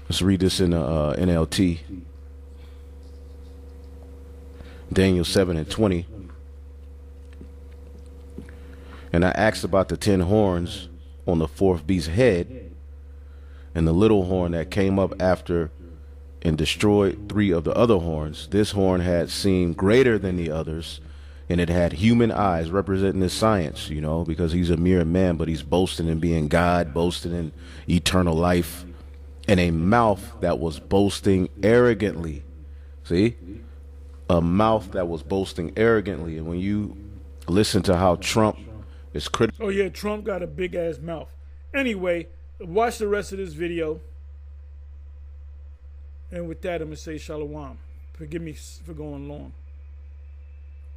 let's read this in NLT. Daniel 7:20. And I asked about the 10 horns on the fourth beast's head, and the little horn that came up after and destroyed 3 of the other horns. This horn had seemed greater than the others, and it had human eyes, representing his science, because he's a mere man, but he's boasting in being God, boasting in eternal life, and a mouth that was boasting arrogantly. See? A mouth that was boasting arrogantly. And when you listen to how Trump is critical. Oh yeah, Trump got a big ass mouth. Anyway, watch the rest of this video. And with that, I'm going to say shalom. Forgive me for going long.